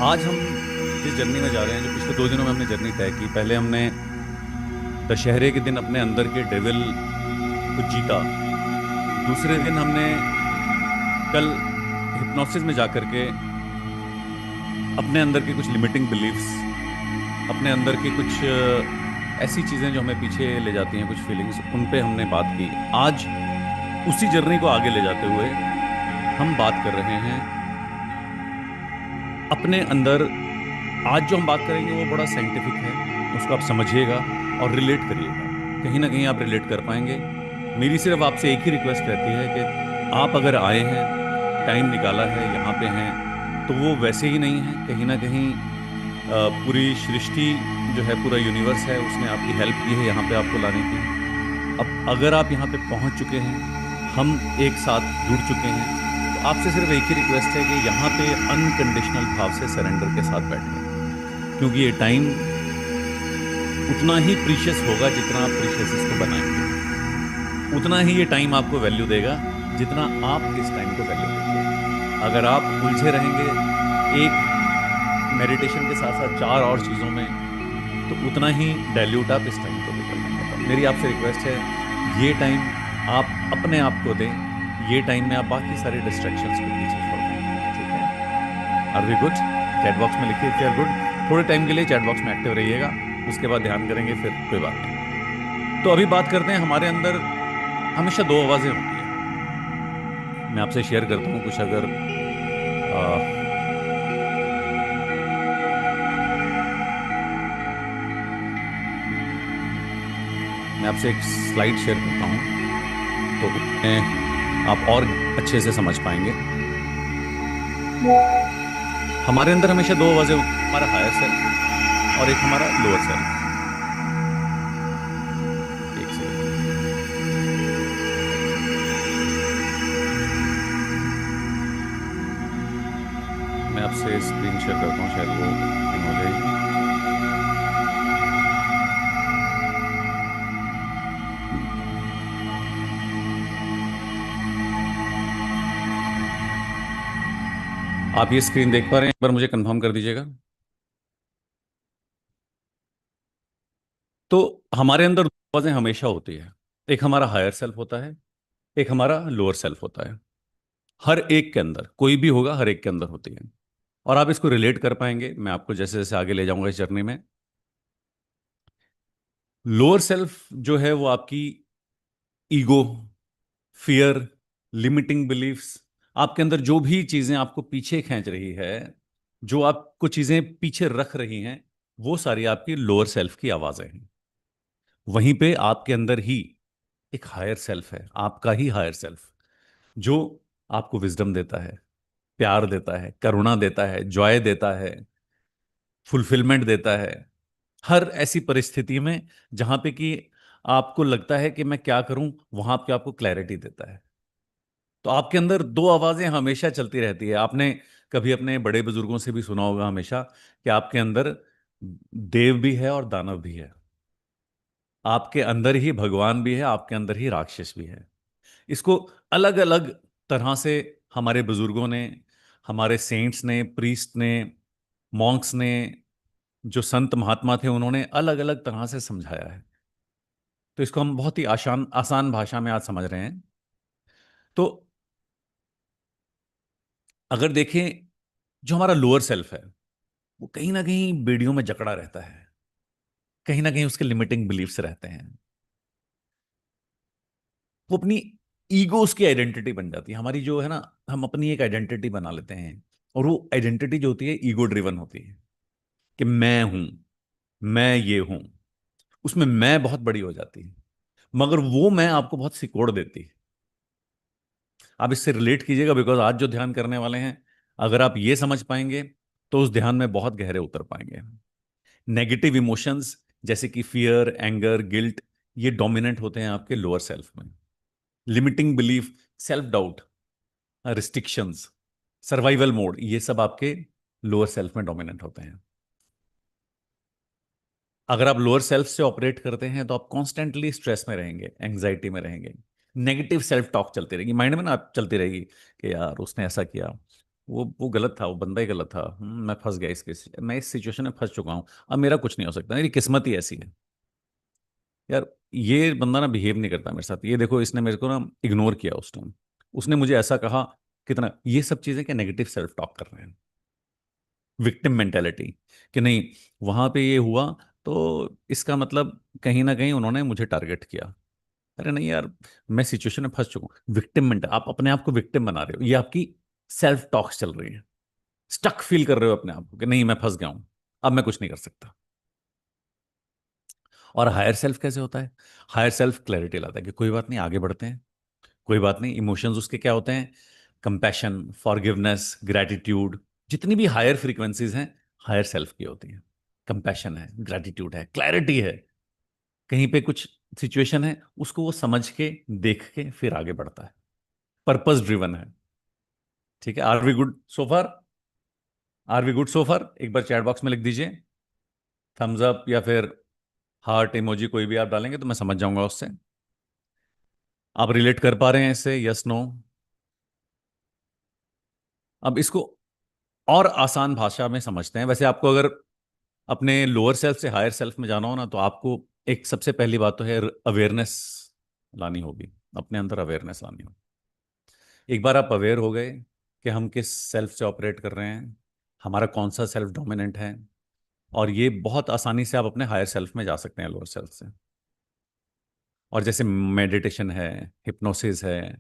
आज हम जिस जर्नी में जा रहे हैं, जो पिछले 2 दिनों में हमने जर्नी तय की, पहले हमने दशहरे के दिन अपने अंदर के डेविल को जीता। दूसरे दिन हमने कल हिप्नोसिस में जाकर के अपने अंदर के कुछ लिमिटिंग बिलीफ्स, अपने अंदर के कुछ ऐसी चीज़ें जो हमें पीछे ले जाती हैं, कुछ फीलिंग्स, उन पे हमने बात की। आज उसी जर्नी को आगे ले जाते हुए हम बात कर रहे हैं अपने अंदर। आज जो हम बात करेंगे वो बड़ा साइंटिफिक है, उसको आप समझिएगा और रिलेट करिएगा। कहीं ना कहीं आप रिलेट कर पाएंगे। मेरी सिर्फ आपसे एक ही रिक्वेस्ट रहती है कि आप अगर आए हैं, टाइम निकाला है, यहाँ पे हैं, तो वो वैसे ही नहीं है। कहीं ना कहीं पूरी सृष्टि जो है, पूरा यूनिवर्स है, उसने आपकी हेल्प की है यहाँ पे आपको लाने की। अब अगर आप यहाँ पे पहुँच चुके हैं, हम एक साथ जुड़ चुके हैं, तो आपसे सिर्फ एक ही रिक्वेस्ट है कि यहाँ पे अनकंडीशनल भाव से सरेंडर के साथ बैठें। क्योंकि ये टाइम उतना ही प्रीशियस होगा जितना आप प्रीशियस इसको बनाएंगे, उतना ही ये टाइम आपको वैल्यू देगा जितना आप इस टाइम को वैल्यू देंगे। अगर आप उलझे रहेंगे एक मेडिटेशन के साथ साथ 4 और चीज़ों में, तो उतना ही डाइल्यूट आप इस टाइम को लेकर लेंगे। तो मेरी आपसे रिक्वेस्ट है, ये टाइम आप अपने आप को दें। ये टाइम में आप बाकी सारे डिस्ट्रैक्शंस को पीछे छोड़ दें। ठीक है? Are we good? Chat box में लिखिए कि आर गुड। थोड़े टाइम के लिए चैट बॉक्स में एक्टिव रहिएगा, उसके बाद ध्यान करेंगे, फिर कोई बात नहीं। तो अभी बात करते हैं, हमारे अंदर हमेशा 2 आवाज़ें होती हैं। मैं आपसे शेयर करता हूँ कुछ। अगर मैं आपसे एक स्लाइड शेयर करता हूँ, तो उसमें आप और अच्छे से समझ पाएंगे। हमारे अंदर हमेशा 2 आवाज़ें होती हैं, हमारा हायर सेल्फ और एक हमारा लोअर सेल्फ। एक सेकंड। मैं आपसे स्क्रीन शेयर करता हूँ, शायद वो पिन हो जाएगी। आप ये स्क्रीन देख पा रहे हैं? एक बार मुझे कंफर्म कर दीजिएगा। तो हमारे अंदर 2 आवाज़ें हमेशा होती है। एक हमारा हायर सेल्फ होता है, एक हमारा लोअर सेल्फ होता है। हर एक के अंदर, कोई भी होगा, हर एक के अंदर होती है। और आप इसको रिलेट कर पाएंगे, मैं आपको जैसे जैसे आगे ले जाऊंगा इस जर्नी में। लोअर सेल्फ जो है वो आपकी ईगो, फियर, लिमिटिंग बिलीफ्स, आपके अंदर जो भी चीजें आपको पीछे खींच रही है, जो आपको चीजें पीछे रख रही हैं, वो सारी आपकी लोअर सेल्फ की आवाजें हैं। वहीं पे आपके अंदर ही एक हायर सेल्फ है, आपका ही हायर सेल्फ, जो आपको विजडम देता है, प्यार देता है, करुणा देता है, जॉय देता है, फुलफिलमेंट देता है। हर ऐसी परिस्थिति में जहां पे कि आपको लगता है कि मैं क्या करूं, वहां पे आपको क्लैरिटी देता है। तो आपके अंदर 2 आवाजें हमेशा चलती रहती है। आपने कभी अपने बड़े बुजुर्गों से भी सुना होगा हमेशा कि आपके अंदर देव भी है और दानव भी है। आपके अंदर ही भगवान भी है, आपके अंदर ही राक्षस भी है। इसको अलग अलग तरह से हमारे बुजुर्गों ने, हमारे सेंट्स ने, प्रीस्ट ने, मॉन्क्स ने, जो संत महात्मा थे, उन्होंने अलग अलग तरह से समझाया है। तो इसको हम बहुत ही आसान आसान भाषा में आज समझ रहे हैं। तो अगर देखें, जो हमारा लोअर सेल्फ है, वो कहीं ना कहीं बेड़ियों में जकड़ा रहता है। कहीं ना कहीं उसके लिमिटिंग बिलीफ्स रहते हैं। वो अपनी ईगो, उसकी आइडेंटिटी बन जाती है। हमारी जो है ना, हम अपनी एक आइडेंटिटी बना लेते हैं। और वो आइडेंटिटी जो होती है, ईगो ड्रिवन होती है कि मैं हूं, मैं ये हूं। उसमें मैं बहुत बड़ी हो जाती है, मगर वो मैं आपको बहुत सिकोड़ देती है। आप इससे रिलेट कीजिएगा, बिकॉज आज जो ध्यान करने वाले हैं, अगर आप ये समझ पाएंगे, तो उस ध्यान में बहुत गहरे उतर पाएंगे। नेगेटिव इमोशंस जैसे कि फियर, एंगर, गिल्ट, ये डोमिनेंट होते हैं आपके लोअर सेल्फ में। Limiting belief, self doubt, restrictions, survival mode, ये सब आपके लोअर सेल्फ में डोमिनेंट होते हैं। अगर आप लोअर सेल्फ से ऑपरेट करते हैं, तो आप कॉन्स्टेंटली स्ट्रेस में रहेंगे, एंग्जाइटी में रहेंगे। नेगेटिव सेल्फ टॉक चलती रहेगी माइंड में ना, आप चलती रहेगी कि यार उसने ऐसा किया, वो गलत था, वो बंदा ही गलत था। मैं फंस गया मैं इस सिचुएशन में फंस चुका हूँ। अब मेरा कुछ नहीं हो सकता, मेरी किस्मत ही ऐसी है। यार ये बंदा ना बिहेव नहीं करता मेरे साथ। ये देखो, इसने मेरे को ना इग्नोर किया उस टाइम। उसने मुझे ऐसा कहा, कितना ये सब चीजें क्या नेगेटिव सेल्फ टॉक कर रहे हैं, विक्टिम मेंटेलिटी, कि नहीं वहां पे ये हुआ तो इसका मतलब कहीं ना कहीं उन्होंने मुझे टारगेट किया। अरे नहीं यार, मैं सिचुएशन में फंस चुका हूँ। विक्टिम मेंटल, आप अपने आप को विक्टिम बना रहे हो, ये आपकी सेल्फ टॉक्स चल रही है। स्टक फील कर रहे हो अपने आप को कि नहीं मैं फंस गया हूं, अब मैं कुछ नहीं कर सकता। और हायर सेल्फ कैसे होता है? हायर सेल्फ क्लैरिटी लाता है कि कोई बात नहीं, आगे बढ़ते हैं, कोई बात नहीं। इमोशंस उसके क्या होते हैं? Compassion, forgiveness, gratitude. जितनी भी हायर फ्रीक्वेंसीज हैं, हायर सेल्फ की होती हैं। कंपैशन है, ग्रैटिट्यूड है, क्लैरिटी है। कहीं पे कुछ सिचुएशन है, उसको वो समझ के, देख के फिर आगे बढ़ता है। पर्पस ड्रिवन है। ठीक है, are we good so far? Are we good so far? एक बार चैट बॉक्स में लिख दीजिए थम्स अप, या फिर हार्ट इमोजी, कोई भी आप डालेंगे तो मैं समझ जाऊंगा उससे। आप रिलेट कर पा रहे हैं इससे? Yes, no? अब इसको और आसान भाषा में समझते हैं। वैसे आपको अगर अपने लोअर सेल्फ से हायर सेल्फ में जाना हो ना, तो आपको एक सबसे पहली बात तो है अवेयरनेस लानी होगी। अपने अंदर अवेयरनेस लानी होगी। एक बार आप अवेयर हो गए कि हम किस सेल्फ से ऑपरेट कर रहे हैं, हमारा कौन सा सेल्फ डोमिनेंट है, और ये बहुत आसानी से आप अपने हायर सेल्फ में जा सकते हैं लोअर सेल्फ से। और जैसे मेडिटेशन है, हिप्नोसिस है,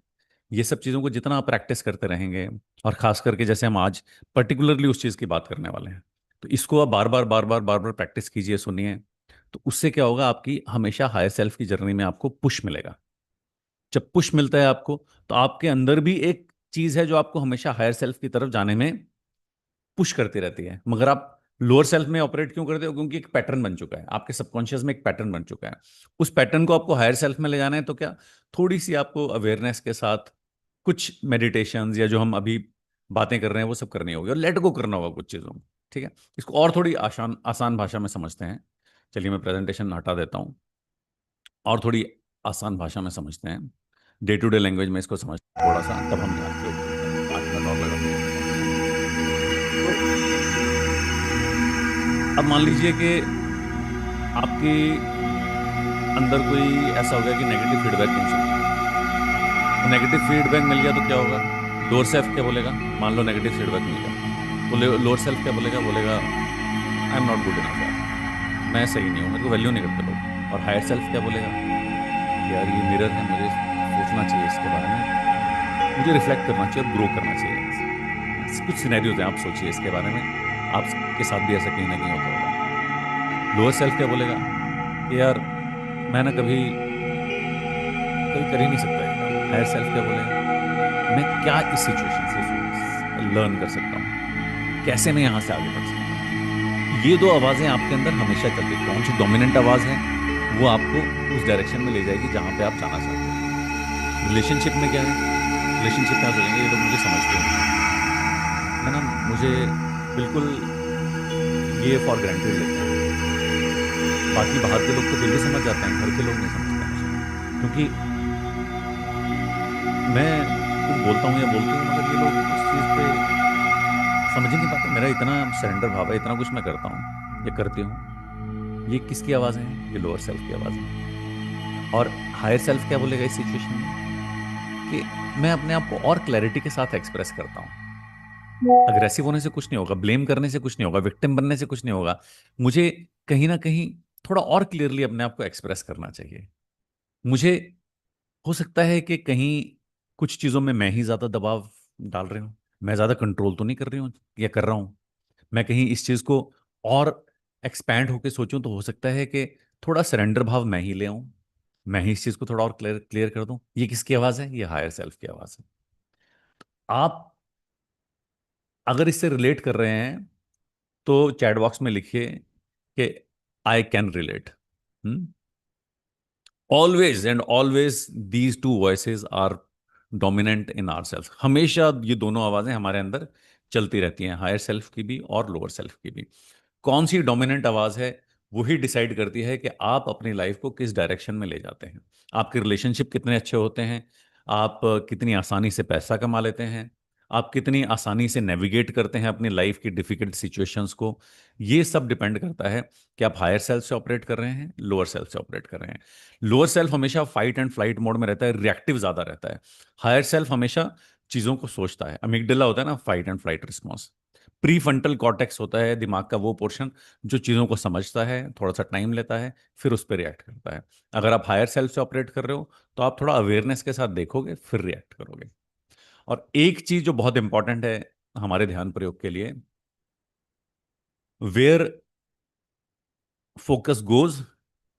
ये सब चीज़ों को जितना आप प्रैक्टिस करते रहेंगे, और खास करके जैसे हम आज पर्टिकुलरली उस चीज़ की बात करने वाले हैं, तो इसको आप बार बार बार बार बार बार प्रैक्टिस कीजिए, सुनिए। तो उससे क्या होगा, आपकी हमेशा हायर सेल्फ की जर्नी में आपको पुश मिलेगा। जब पुश मिलता है आपको, तो आपके अंदर भी एक चीज़ है जो आपको हमेशा हायर सेल्फ की तरफ जाने में पुश करती रहती है। मगर आप लोअर सेल्फ में ऑपरेट क्यों करते हो? क्योंकि एक पैटर्न बन चुका है आपके सबकॉन्शियस में, एक पैटर्न बन चुका है। उस पैटर्न को आपको हायर सेल्फ में ले जाना है, तो क्या, थोड़ी सी आपको अवेयरनेस के साथ कुछ मेडिटेशन या जो हम अभी बातें कर रहे हैं वो सब करनी होगी, और लेट गो करना होगा कुछ चीज़ों को। ठीक है, इसको और थोड़ी आसान आसान भाषा में समझते हैं। चलिए मैं प्रेजेंटेशन हटा देता हूँ, और थोड़ी आसान भाषा में समझते हैं। डे टू डे लैंग्वेज में इसको समझ थोड़ा सा, तब हम ध्यान के ऊपर चलते हैं। 5 मिनट और लगाते हैं इसको। तो अब मान लीजिए कि आपके अंदर कोई ऐसा हो गया कि नेगेटिव फीडबैक मिल सकता है। तो नेगेटिव फीडबैक मिल गया तो क्या होगा? लोअर सेल्फ क्या बोलेगा? मान लो नेगेटिव फीडबैक मिल गया, तो लोअर सेल्फ क्या बोलेगा? बोलेगा I am not good enough यार, मैं सही नहीं हूँ, मेरे को वैल्यू नहीं करते लोग। और हायर सेल्फ क्या बोलेगा? यार ये मिरर है, मुझे सोचना चाहिए इसके बारे में, मुझे रिफ्लेक्ट करना चाहिए और ग्रो करना चाहिए। कुछ सिनेरियोज हैं, आप सोचिए इसके बारे में, आपके साथ भी ऐसा कहीं ना कहीं होता होगा। लोअर सेल्फ क्या बोलेगा? कि यार मैं ना कभी कभी कर ही नहीं सकता ये काम। हायर सेल्फ क्या बोलेगा? मैं क्या इस सिचुएशन से लर्न कर सकता हूँ, कैसे मैं यहाँ से आगे बढ़ सकता हूँ। ये दो आवाज़ें आपके अंदर हमेशा चलती हैं। कौन सी डोमिनेंट आवाज़ है, वो आपको उस डायरेक्शन में ले जाएगी जहाँ पे आप जाना चाहते हैं। रिलेशनशिप में क्या है? रिलेशनशिप में आप सोचेंगे ये लोग मुझे समझते हैं, है ना, मुझे बिल्कुल ये फॉर ग्रांटेड लेते हैं। बाकी बाहर के लोग तो फिर भी समझ जाते हैं, घर के लोग नहीं समझते मुझे, क्योंकि मैं कुछ बोलता हूँ या बोलती हूँ, मगर ये लोग उस चीज़ पे समझ ही नहीं पाते। मेरा इतना सरेंडर भाव है, इतना कुछ मैं करता हूँ या करती हूँ। ये किसकी आवाज़ें हैं? ये लोअर सेल्फ की आवाज़ें हैं। और हायर सेल्फ क्या बोलेगा इस सिचुएशन में? कि मैं अपने आप को और क्लैरिटी के साथ एक्सप्रेस करता हूँ। अग्रेसिव होने से कुछ नहीं होगा, ब्लेम करने से कुछ नहीं होगा, विक्टिम बनने से कुछ नहीं होगा। मुझे कहीं ना कहीं थोड़ा और क्लियरली अपने आप को एक्सप्रेस करना चाहिए। मुझे हो सकता है कि कहीं कुछ चीज़ों में मैं ही ज़्यादा दबाव डाल रही हूँ, मैं ज़्यादा कंट्रोल तो नहीं कर रही हूँ या कर रहा हूँ। मैं कहीं इस चीज़ को और एक्सपैंड होकर सोचूं, तो हो सकता है कि थोड़ा सरेंडर भाव मैं ही ले आऊं, मैं ही इस चीज़ को थोड़ा और क्लियर क्लियर कर दूं। ये किसकी आवाज़ है? ये हायर सेल्फ की आवाज़ है। आप अगर इससे रिलेट कर रहे हैं, तो चैट बॉक्स में लिखिए कि I can relate. Always and always these two voices are dominant in our self. हमेशा ये दोनों आवाजें हमारे अंदर चलती रहती हैं, हायर सेल्फ की भी और लोअर सेल्फ की भी। कौन सी डोमिनेंट आवाज है, वही डिसाइड करती है कि आप अपनी लाइफ को किस डायरेक्शन में ले जाते हैं। आपके रिलेशनशिप कितने अच्छे होते हैं, आप कितनी आसानी से पैसा कमा लेते हैं, आप कितनी आसानी से नेविगेट करते हैं अपनी लाइफ की डिफिकल्ट सिचुएशंस को, ये सब डिपेंड करता है कि आप हायर सेल्फ से ऑपरेट कर रहे हैं, लोअर सेल्फ से ऑपरेट कर रहे हैं। लोअर सेल्फ हमेशा फाइट एंड फ्लाइट मोड में रहता है, रिएक्टिव ज्यादा रहता है। हायर सेल्फ हमेशा चीजों को सोचता है। अमिगडाला होता है ना, fight and flight response. Pre frontal cortex होता है दिमाग का वो पोर्शन जो चीजों को समझता है, थोड़ा सा टाइम लेता है, फिर उस पर रिएक्ट करता है। अगर आप हायर सेल्फ से ऑपरेट कर रहे हो तो आप थोड़ा अवेयरनेस के साथ देखोगे, फिर रिएक्ट करोगे। और एक चीज जो बहुत इंपॉर्टेंट है हमारे ध्यान प्रयोग के लिए, where focus goes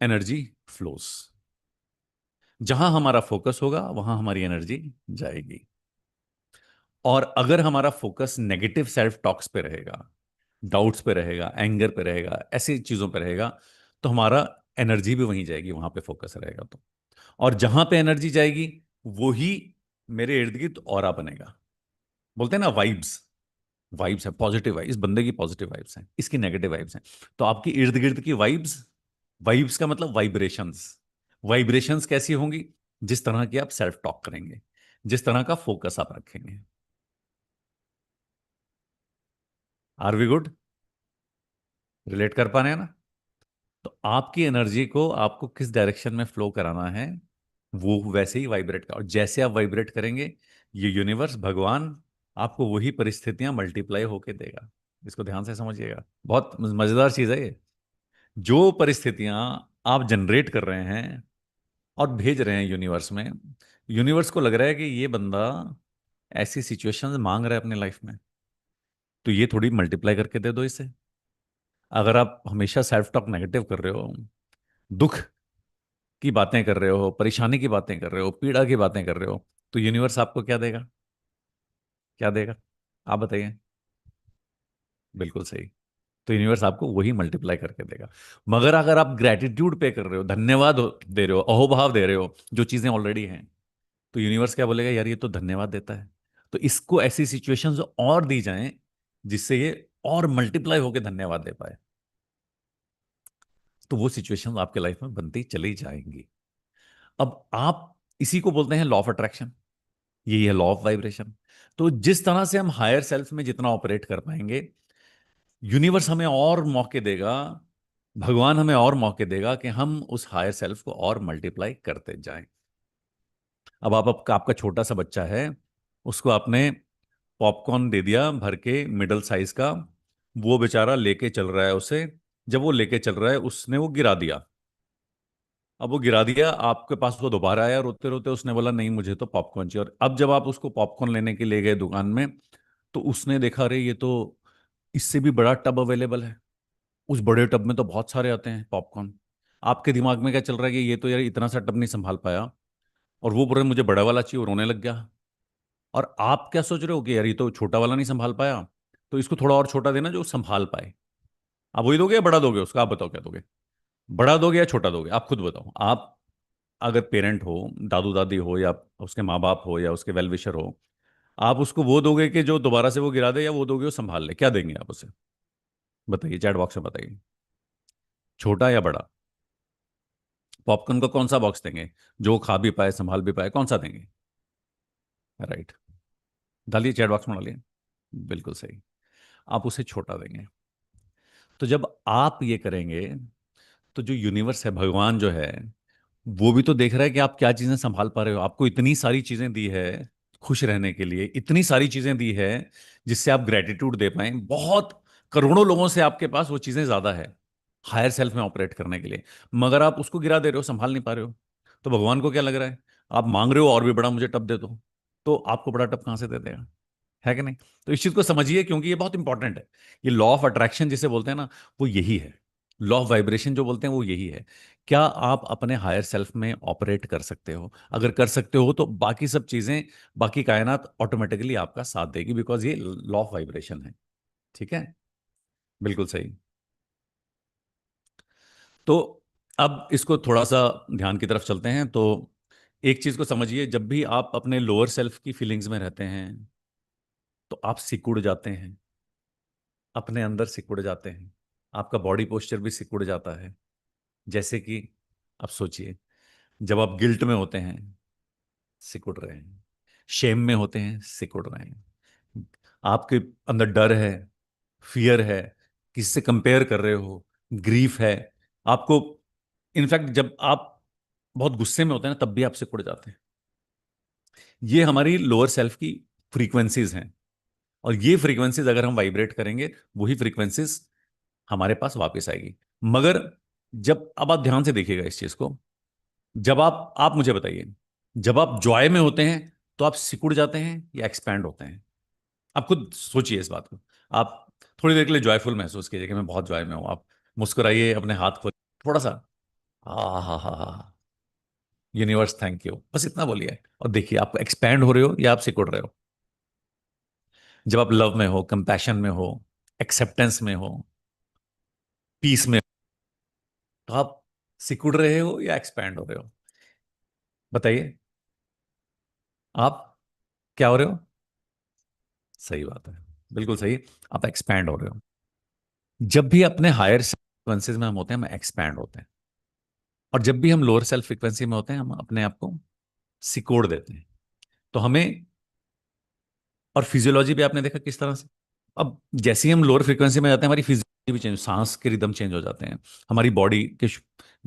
energy flows. जहां हमारा फोकस होगा वहां हमारी एनर्जी जाएगी। और अगर हमारा फोकस नेगेटिव सेल्फ टॉक्स पे रहेगा, डाउट्स पे रहेगा, एंगर पे रहेगा, ऐसी चीजों पे रहेगा, तो हमारा एनर्जी भी वहीं जाएगी, वहां पे फोकस रहेगा तो। और जहां पे एनर्जी जाएगी वो ही मेरे इर्द गिर्द ऑरा बनेगा। बोलते हैं ना वाइब्स, वाइब्स है, पॉजिटिव वाइब्स, इस बंदे की पॉजिटिव वाइब्स हैं, इसकी नेगेटिव वाइब्स हैं। तो आपकी इर्द गिर्द की वाइब्स, वाइब्स का मतलब वाइब्रेशंस, वाइब्रेशंस कैसी होंगी? जिस तरह की आप सेल्फ टॉक करेंगे, जिस तरह का फोकस आप रखेंगे। Are we good? रिलेट कर पा रहे हैं ना? तो आपकी एनर्जी को आपको किस डायरेक्शन में फ्लो कराना है, वो वैसे ही वाइब्रेट का, और जैसे आप वाइब्रेट करेंगे ये यूनिवर्स, भगवान आपको वही परिस्थितियां मल्टीप्लाई होके देगा। इसको ध्यान से समझिएगा, बहुत मजेदार चीज है ये। जो परिस्थितियां आप जनरेट कर रहे हैं और भेज रहे हैं यूनिवर्स में, यूनिवर्स को लग रहा है कि ये बंदा ऐसी सिचुएशंस मांग रहा है अपने लाइफ में, तो ये थोड़ी मल्टीप्लाई करके दे दो इसे। अगर आप हमेशा सेल्फ टॉक नेगेटिव कर रहे हो, दुख की बातें कर रहे हो, परेशानी की बातें कर रहे हो, पीड़ा की बातें कर रहे हो, तो यूनिवर्स आपको क्या देगा? क्या देगा? आप बताइए। बिल्कुल सही। तो यूनिवर्स आपको वही मल्टीप्लाई करके देगा। मगर अगर आप ग्रेटिट्यूड पे कर रहे हो, धन्यवाद दे रहे हो, अहोभाव दे रहे हो जो चीजें ऑलरेडी हैं, तो यूनिवर्स क्या बोलेगा? यार ये तो धन्यवाद देता है, तो इसको ऐसी सिचुएशंस और दी जाएं जिससे ये और मल्टीप्लाई होकर धन्यवाद दे पाए। तो वो सिचुएशंस आपके लाइफ में बनती चली जाएंगी। अब आप, इसी को बोलते हैं लॉ ऑफ अट्रैक्शन, यही है लॉ ऑफ वाइब्रेशन। तो जिस तरह से हम हायर सेल्फ में जितना ऑपरेट कर पाएंगे, यूनिवर्स हमें और मौके देगा, भगवान हमें और मौके देगा कि हम उस हायर सेल्फ को और मल्टीप्लाई करते जाएं। अब आपका छोटा सा बच्चा है, उसको आपने पॉपकॉर्न दे दिया भर के मिडल साइज का, वो बेचारा लेके चल रहा है उसे। जब वो लेके चल रहा है, उसने वो गिरा दिया। अब वो गिरा दिया, आपके पास वो दोबारा आया रोते रोते, उसने बोला नहीं मुझे तो पॉपकॉर्न चाहिए। और अब जब आप उसको पॉपकॉर्न लेने के लिए गए दुकान में, तो उसने देखा, अरे ये तो इससे भी बड़ा टब अवेलेबल है, उस बड़े टब में तो बहुत सारे आते हैं पॉपकॉर्न। आपके दिमाग में क्या चल रहा है कि ये तो यार इतना सा टब नहीं संभाल पाया, और वो बोल रहे मुझे बड़ा वाला चाहिए, और रोने लग गया। और आप क्या सोच रहे हो कि यार ये तो छोटा वाला नहीं संभाल पाया, तो इसको थोड़ा और छोटा देना जो संभाल पाए। आप वही दोगे या बड़ा दोगे उसका? आप बताओ क्या दोगे? बड़ा दोगे या छोटा दोगे? आप खुद बताओ। आप अगर पेरेंट हो, दादू दादी हो, या उसके माँ बाप हो, या उसके वेल विशर हो, आप उसको वो दोगे कि जो दोबारा से वो गिरा दे, या वो दोगे वो संभाल ले? क्या देंगे आप उसे? बताइए, चैट बॉक्स में बताइए। छोटा या बड़ा? पॉपकॉर्न का कौन सा बॉक्स देंगे? जो खा भी पाए, संभाल भी पाए, कौन सा देंगे? राइट। डालिए, चैट बॉक्स में डालिए। बिल्कुल सही। आप उसे छोटा देंगे। तो जब आप ये करेंगे, तो जो यूनिवर्स है, भगवान जो है, वो भी तो देख रहा है कि आप क्या चीजें संभाल पा रहे हो। आपको इतनी सारी चीजें दी है खुश रहने के लिए, इतनी सारी चीजें दी है जिससे आप ग्रेटिट्यूड दे पाए। बहुत करोड़ों लोगों से आपके पास वो चीजें ज्यादा है हायर सेल्फ में ऑपरेट करने के लिए, मगर आप उसको गिरा दे रहे हो, संभाल नहीं पा रहे हो। तो भगवान को क्या लग रहा है? आप मांग रहे हो और भी बड़ा मुझे टब दे दो, तो आपको बड़ा टब कहां से दे देगा? है कि नहीं? तो इस चीज को समझिए, क्योंकि ये बहुत इंपॉर्टेंट है। ये लॉ ऑफ अट्रैक्शन जिसे बोलते हैं ना, वो यही है। लॉ ऑफ वाइब्रेशन जो बोलते हैं वो यही है। क्या आप अपने हायर सेल्फ में ऑपरेट कर सकते हो? अगर कर सकते हो तो बाकी सब चीजें, बाकी कायनात ऑटोमेटिकली आपका साथ देगी, बिकॉज ये लॉ ऑफ वाइब्रेशन है। ठीक है? बिल्कुल सही। तो अब इसको थोड़ा सा ध्यान की तरफ चलते हैं। तो एक चीज को समझिए, जब भी आप अपने लोअर सेल्फ की फीलिंग्स में रहते हैं, तो आप सिकुड़ जाते हैं, अपने अंदर सिकुड़ जाते हैं। आपका बॉडी पोस्चर भी सिकुड़ जाता है। जैसे कि आप सोचिए, जब आप गिल्ट में होते हैं, सिकुड़ रहे हैं। शेम में होते हैं, सिकुड़ रहे हैं। आपके अंदर डर है, फियर है, किसी से कंपेयर कर रहे हो, ग्रीफ है आपको। इनफैक्ट जब आप बहुत गुस्से में होते हैं ना, तब भी आप सिकुड़ जाते हैं। ये हमारी लोअर सेल्फ की फ्रीक्वेंसीज हैं। और ये फ्रीक्वेंसीज अगर हम वाइब्रेट करेंगे, वही फ्रीक्वेंसीज हमारे पास वापस आएगी। मगर जब, अब आप ध्यान से देखिएगा इस चीज को, जब आप मुझे बताइए, जब आप जॉय में होते हैं तो आप सिकुड़ जाते हैं या एक्सपैंड होते हैं? आप खुद सोचिए इस बात को। आप थोड़ी देर के लिए जॉयफुल महसूस कीजिए कि मैं बहुत जॉय में हूं। आप मुस्कुराइए, अपने हाथ खोल थोड़ा सा, हा, यूनिवर्स थैंक यू, बस इतना बोलिए और देखिए आप एक्सपैंड हो रहे हो या आप सिकुड़ रहे हो। जब आप लव में हो, कंपैशन में हो, एक्सेप्टेंस में हो, पीस में, तो आप सिकुड़ रहे हो या एक्सपैंड हो रहे हो? बताइए, आप क्या हो रहे हो? सही बात है, बिल्कुल सही। आप एक्सपैंड हो रहे हो। जब भी अपने हायर फ्रिक्वेंसीज में हम होते हैं, हम एक्सपैंड होते हैं। और जब भी हम लोअर सेल्फ फ्रिक्वेंसी में होते हैं, हम अपने आप को सिकोड़ देते हैं। तो हमें, और फिजियोलॉजी भी आपने देखा किस तरह से, अब जैसे ही हम लोअर फ्रिक्वेंसी में जाते हैं, हमारी फिजियोलॉजी भी चेंज, सांस के रिदम चेंज हो जाते हैं, हमारी बॉडी के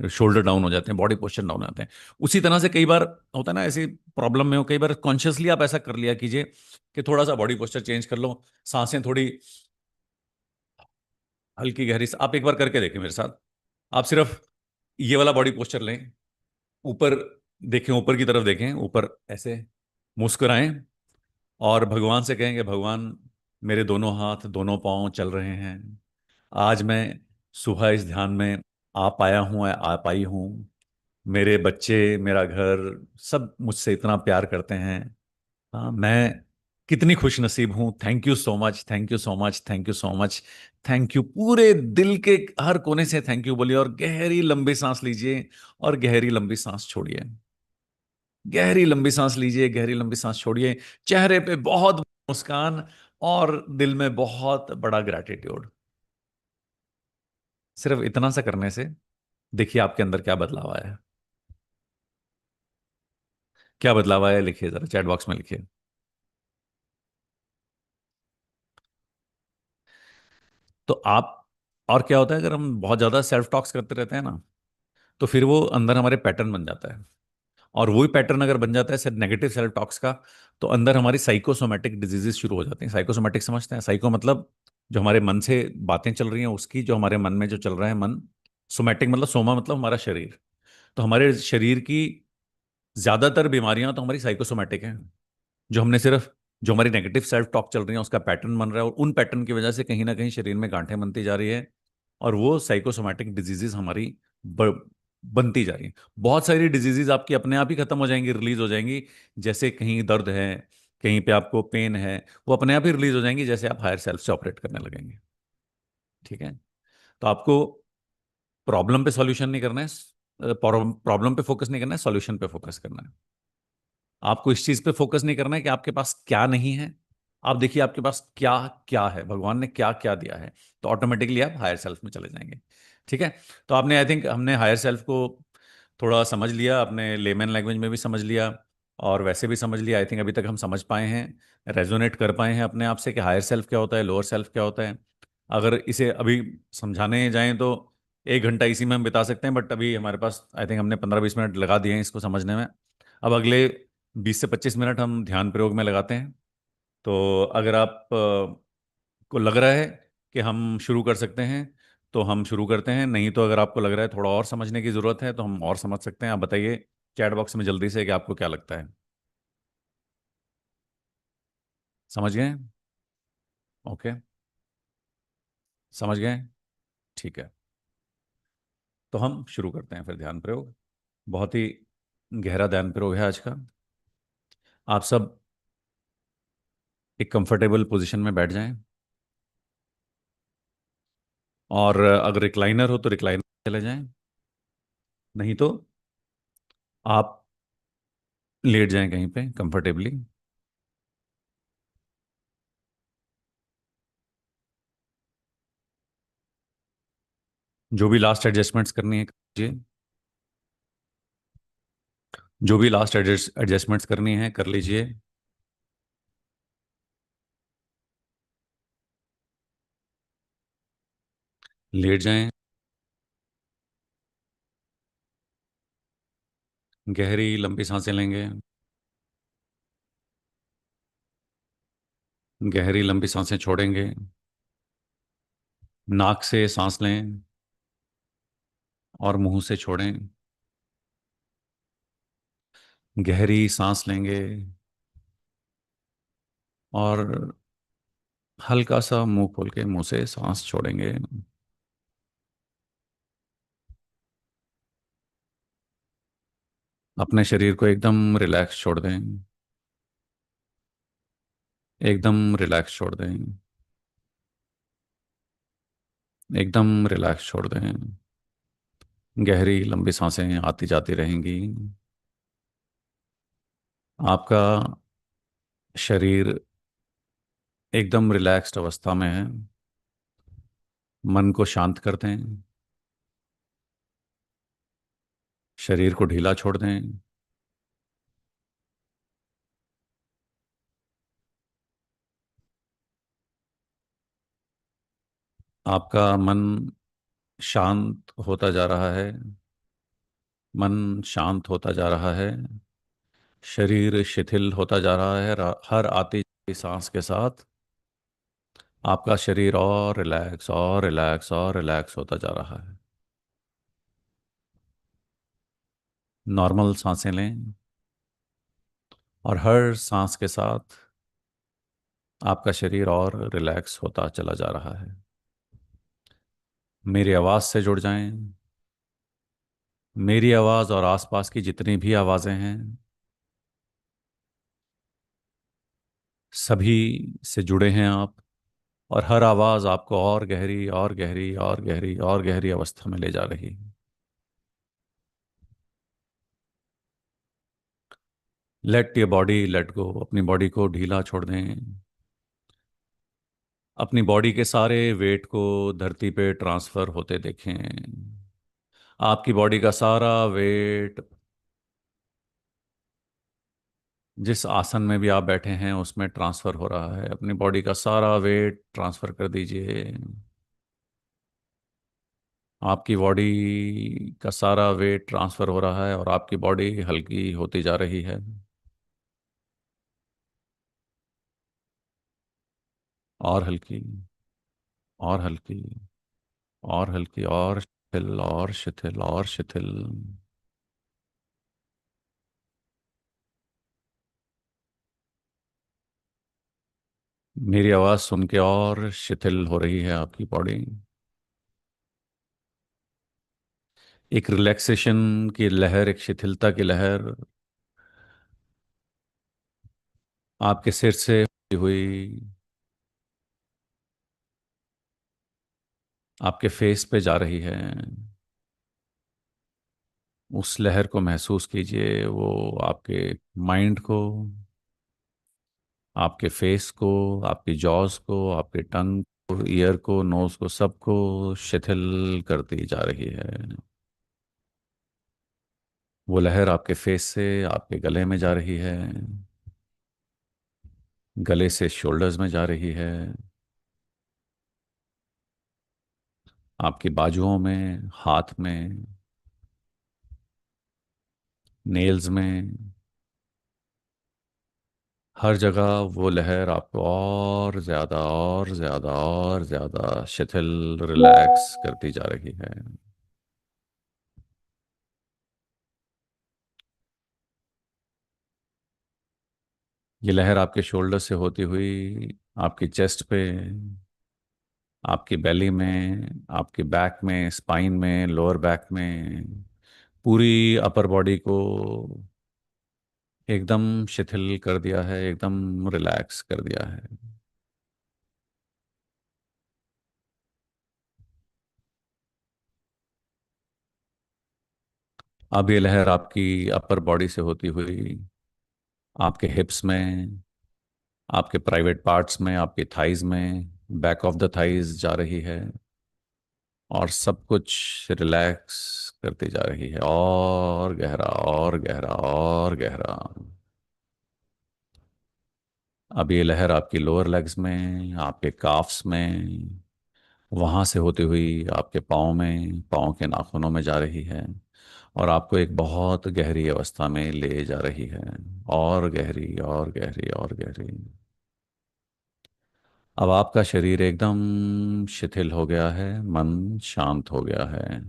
शोल्डर डाउन हो जाते हैं, बॉडी पोस्चर डाउन हो जाते हैं। उसी तरह से कई बार होता है ना, ऐसी प्रॉब्लम में हो, कई बार कॉन्शियसली आप ऐसा कर लिया कीजिए कि थोड़ा सा बॉडी पोस्चर चेंज कर लो, सांसें थोड़ी हल्की गहरी, आप एक बार करके देखें मेरे साथ। आप सिर्फ ये वाला बॉडी पोस्चर लें, ऊपर देखें, ऊपर की तरफ देखें, ऊपर ऐसे मुस्कुराएं और भगवान से कहें कि भगवान, मेरे दोनों हाथ दोनों पांव चल रहे हैं। आज मैं सुबह इस ध्यान में आ पाया हूँ, आ पाई हूँ। मेरे बच्चे, मेरा घर, सब मुझसे इतना प्यार करते हैं। हाँ, मैं कितनी खुश नसीब हूँ। Thank you so much, thank you so much, thank you so much, thank you. पूरे दिल के हर कोने से थैंक यू बोलिए और गहरी लंबी सांस लीजिए और गहरी लंबी सांस छोड़िए। गहरी लंबी सांस लीजिए, गहरी लंबी सांस छोड़िए। चेहरे पे बहुत मुस्कान और दिल में बहुत बड़ा ग्रैटिट्यूड। सिर्फ इतना सा करने से देखिए आपके अंदर क्या बदलाव आया है। क्या बदलाव आया है, लिखिए जरा, चैट बॉक्स में लिखिए। तो आप, और क्या होता है अगर हम बहुत ज्यादा सेल्फ टॉक्स करते रहते हैं ना, तो फिर वो अंदर हमारे पैटर्न बन जाता है। और वही पैटर्न अगर बन जाता है सिर्फ नेगेटिव सेल्फ टॉक्स का, तो अंदर हमारी साइकोसोमेटिक डिजीजेस शुरू हो जाती हैं। साइकोसोमेटिक समझते हैं? साइको मतलब जो हमारे मन से बातें चल रही हैं उसकी, जो हमारे मन में जो चल रहा है मन। सोमेटिक मतलब, सोमा मतलब हमारा शरीर। तो हमारे शरीर की ज्यादातर बीमारियां तो हमारी साइकोसोमेटिक हैं। जो हमने सिर्फ, जो हमारी नेगेटिव सेल्फ टॉक चल रही है उसका पैटर्न बन रहा है, और उन पैटर्न की वजह से कहीं ना कहीं शरीर में गांठें बनती जा रही है। और वो साइकोसोमैटिक डिजीजेज हमारी बनती जा रही है। बहुत सारी डिजीजेज आपकी अपने आप ही खत्म हो जाएंगी, रिलीज हो जाएंगी। जैसे कहीं दर्द है, कहीं पे आपको पेन है, वो अपने आप ही रिलीज हो जाएंगी जैसे आप हायर सेल्फ से ऑपरेट करने लगेंगे। ठीक है? तो आपको प्रॉब्लम पे सॉल्यूशन नहीं करना है, प्रॉब्लम पे फोकस नहीं करना है, सॉल्यूशन पे फोकस करना है। आपको इस चीज पे फोकस नहीं करना है कि आपके पास क्या नहीं है। आप देखिए आपके पास क्या क्या है, भगवान ने क्या क्या दिया है। तो ऑटोमेटिकली आप हायर सेल्फ में चले जाएंगे। ठीक है? तो आपने, आई थिंक हमने हायर सेल्फ को थोड़ा समझ लिया, अपने लेमन लैंग्वेज में भी समझ लिया और वैसे भी समझ लिया। आई थिंक अभी तक हम समझ पाए हैं, रेजोनेट कर पाए हैं अपने आप से कि हायर सेल्फ क्या होता है, लोअर सेल्फ क्या होता है। अगर इसे अभी समझाने जाएं तो 1 घंटा इसी में हम बिता सकते हैं, बट अभी हमारे पास आई थिंक हमने 15-20 मिनट लगा दिए हैं इसको समझने में। अब अगले 20 से 25 मिनट हम ध्यान प्रयोग में लगाते हैं। तो अगर आप को लग रहा है कि हम शुरू कर सकते हैं तो हम शुरू करते हैं, नहीं तो अगर आपको लग रहा है थोड़ा और समझने की ज़रूरत है तो हम और समझ सकते हैं। आप बताइए चैट बॉक्स में जल्दी से कि आपको क्या लगता है। समझ गए? ओके, समझ गए। ठीक है, तो हम शुरू करते हैं फिर ध्यान प्रयोग। बहुत ही गहरा ध्यान प्रयोग है आज का। आप सब एक कंफर्टेबल पोजीशन में बैठ जाएं, और अगर रिक्लाइनर हो तो रिक्लाइनर चले जाएं, नहीं तो आप लेट जाएं कहीं पे कंफर्टेबली। जो भी लास्ट एडजस्टमेंट्स करनी है कीजिए, जो भी लास्ट एडजस्टमेंट्स करनी है कर लीजिए। लेट जाएं। गहरी लंबी सांसें लेंगे। गहरी लंबी सांसें छोड़ेंगे। नाक से सांस लें और मुंह से छोड़ें। गहरी सांस लेंगे और हल्का सा मुंह खोल के मुंह से सांस छोड़ेंगे। अपने शरीर को एकदम रिलैक्स छोड़ दें। एकदम रिलैक्स छोड़ दें। एकदम रिलैक्स छोड़ दें। गहरी लंबी सांसें आती जाती रहेंगी। आपका शरीर एकदम रिलैक्स्ड अवस्था में है। मन को शांत कर दें। शरीर को ढीला छोड़ दें। आपका मन शांत होता जा रहा है। मन शांत होता जा रहा है। शरीर शिथिल होता जा रहा है। हर आती जाती सांस के साथ आपका शरीर और रिलैक्स और रिलैक्स और रिलैक्स होता जा रहा है। नॉर्मल सांसें लें और हर सांस के साथ आपका शरीर और रिलैक्स होता चला जा रहा है। मेरी आवाज़ से जुड़ जाएं। मेरी आवाज़ और आसपास की जितनी भी आवाज़ें हैं सभी से जुड़े हैं आप। और हर आवाज़ आपको और गहरी और गहरी और गहरी और गहरी अवस्था में ले जा रही है। Let your body let go. अपनी बॉडी को ढीला छोड़ दें। अपनी बॉडी के सारे वेट को धरती पे ट्रांसफर होते देखें। आपकी बॉडी का सारा वेट जिस आसन में भी आप बैठे हैं उसमें ट्रांसफर हो रहा है। अपनी बॉडी का सारा वेट ट्रांसफर कर दीजिए। आपकी बॉडी का सारा वेट ट्रांसफर हो रहा है और आपकी बॉडी हल्की होती जा रही है। और हल्की और हल्की और हल्की और शिथिल और शिथिल और शिथिल। मेरी आवाज सुन के और शिथिल हो रही है आपकी बॉडी। एक रिलैक्सेशन की लहर, एक शिथिलता की लहर आपके सिर से होती हुई आपके फेस पे जा रही है। उस लहर को महसूस कीजिए। वो आपके माइंड को, आपके फेस को, आपकी जॉज को, आपके टंग को, ईयर को, नोज को, सबको शिथिल करती जा रही है। वो लहर आपके फेस से आपके गले में जा रही है। गले से शोल्डर्स में जा रही है। आपकी बाजुओं में, हाथ में, नेल्स में, हर जगह वो लहर आपको और ज्यादा और ज्यादा और ज्यादा शिथिल, रिलैक्स करती जा रही है। ये लहर आपके शोल्डर से होती हुई आपकी चेस्ट पे, आपकी बेली में, आपकी बैक में, स्पाइन में, लोअर बैक में, पूरी अपर बॉडी को एकदम शिथिल कर दिया है, एकदम रिलैक्स कर दिया है। अब ये लहर आपकी अपर बॉडी से होती हुई आपके हिप्स में, आपके प्राइवेट पार्ट्स में, आपकी थाइज में, बैक ऑफ द थाइज जा रही है और सब कुछ रिलैक्स करती जा रही है। और गहरा और गहरा और गहरा। अब ये लहर आपकी लोअर लेग्स में, आपके काफ्स में, वहाँ से होती हुई आपके पाँव में, पाँव के नाखूनों में जा रही है और आपको एक बहुत गहरी अवस्था में ले जा रही है, और गहरी और गहरी और गहरी। अब आपका शरीर एकदम शिथिल हो गया है, मन शांत हो गया है।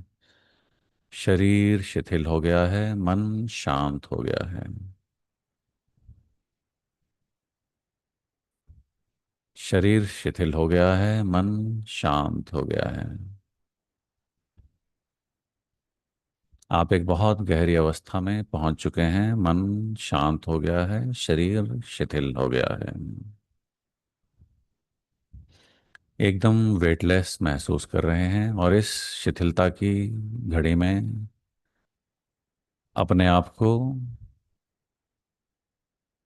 शरीर शिथिल हो गया है, मन शांत हो गया है। शरीर शिथिल हो गया है, मन शांत हो गया है। आप एक बहुत गहरी अवस्था में पहुंच चुके हैं, मन शांत हो गया है, शरीर शिथिल हो गया है। एकदम वेटलेस महसूस कर रहे हैं, और इस शिथिलता की घड़ी में अपने आप को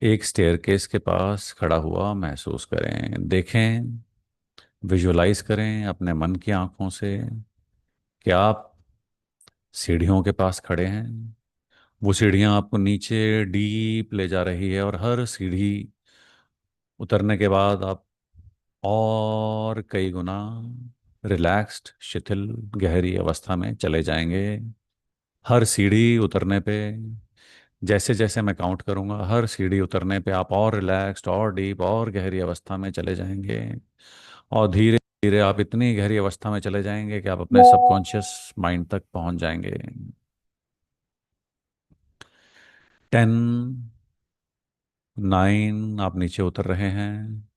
एक स्टेयरकेस के पास खड़ा हुआ महसूस करें। देखें, विजुलाइज करें अपने मन की आंखों से कि आप सीढ़ियों के पास खड़े हैं। वो सीढ़ियां आपको नीचे डीप ले जा रही है, और हर सीढ़ी उतरने के बाद आप और कई गुना रिलैक्स्ड, शिथिल, गहरी अवस्था में चले जाएंगे। हर सीढ़ी उतरने पे, जैसे जैसे मैं काउंट करूंगा, हर सीढ़ी उतरने पे आप और रिलैक्स्ड और डीप और गहरी अवस्था में चले जाएंगे। और धीरे धीरे आप इतनी गहरी अवस्था में चले जाएंगे कि आप अपने सबकॉन्शियस माइंड तक पहुंच जाएंगे। 10, 9, आप नीचे उतर रहे हैं,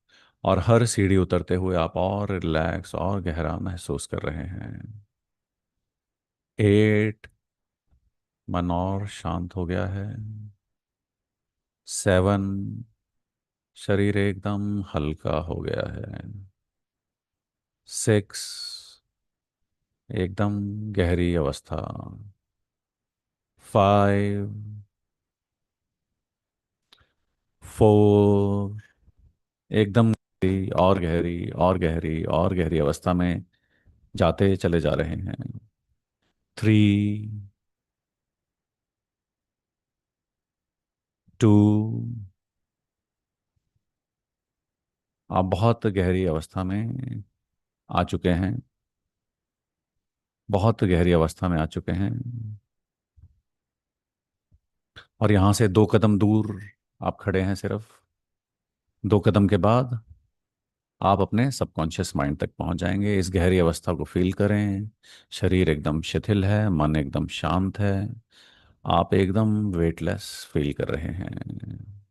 और हर सीढ़ी उतरते हुए आप और रिलैक्स और गहरा महसूस कर रहे हैं। 8, मन और शांत हो गया है। 7, शरीर एकदम हल्का हो गया है। 6, एकदम गहरी अवस्था। 5, 4, एकदम गहरी और गहरी और गहरी और गहरी अवस्था में जाते चले जा रहे हैं। 3, 2, आप बहुत गहरी अवस्था में आ चुके हैं, बहुत गहरी अवस्था में आ चुके हैं। और यहाँ से 2 कदम दूर आप खड़े हैं। सिर्फ 2 कदम के बाद आप अपने सबकॉन्शियस माइंड तक पहुंच जाएंगे। इस गहरी अवस्था को फील करें। शरीर एकदम शिथिल है, मन एकदम शांत है, आप एकदम वेटलेस फील कर रहे हैं।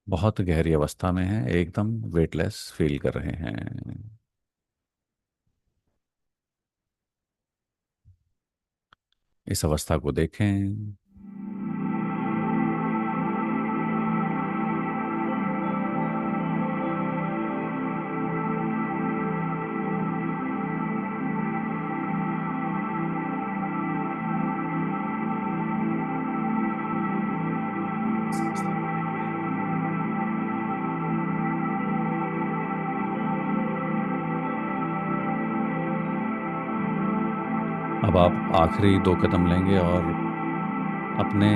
बहुत गहरी अवस्था में है, एकदम वेटलेस फील कर रहे हैं। इस अवस्था को देखें। इस अवस्था को देखें। अब आप आखिरी 2 कदम लेंगे और अपने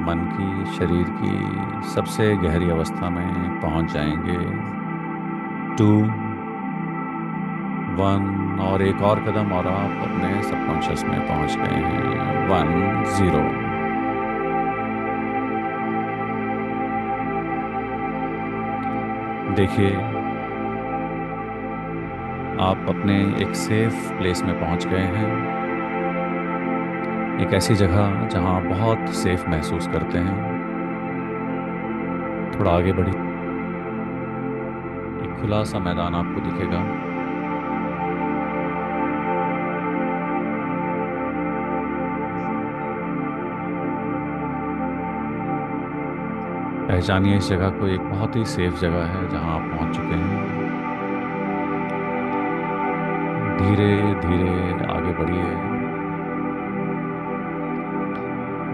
मन की, शरीर की सबसे गहरी अवस्था में पहुंच जाएंगे। 2, 1, और एक और कदम और आप अपने सबकॉन्शियस में पहुंच गए हैं। 1, 0। देखिए, आप अपने एक सेफ प्लेस में पहुंच गए हैं। एक ऐसी जगह जहां आप बहुत सेफ महसूस करते हैं। थोड़ा आगे बढ़िए, एक खुला सा मैदान आपको दिखेगा। पहचानिए इस जगह को, एक बहुत ही सेफ जगह है जहां आप पहुंच चुके हैं। धीरे धीरे आगे बढ़िए।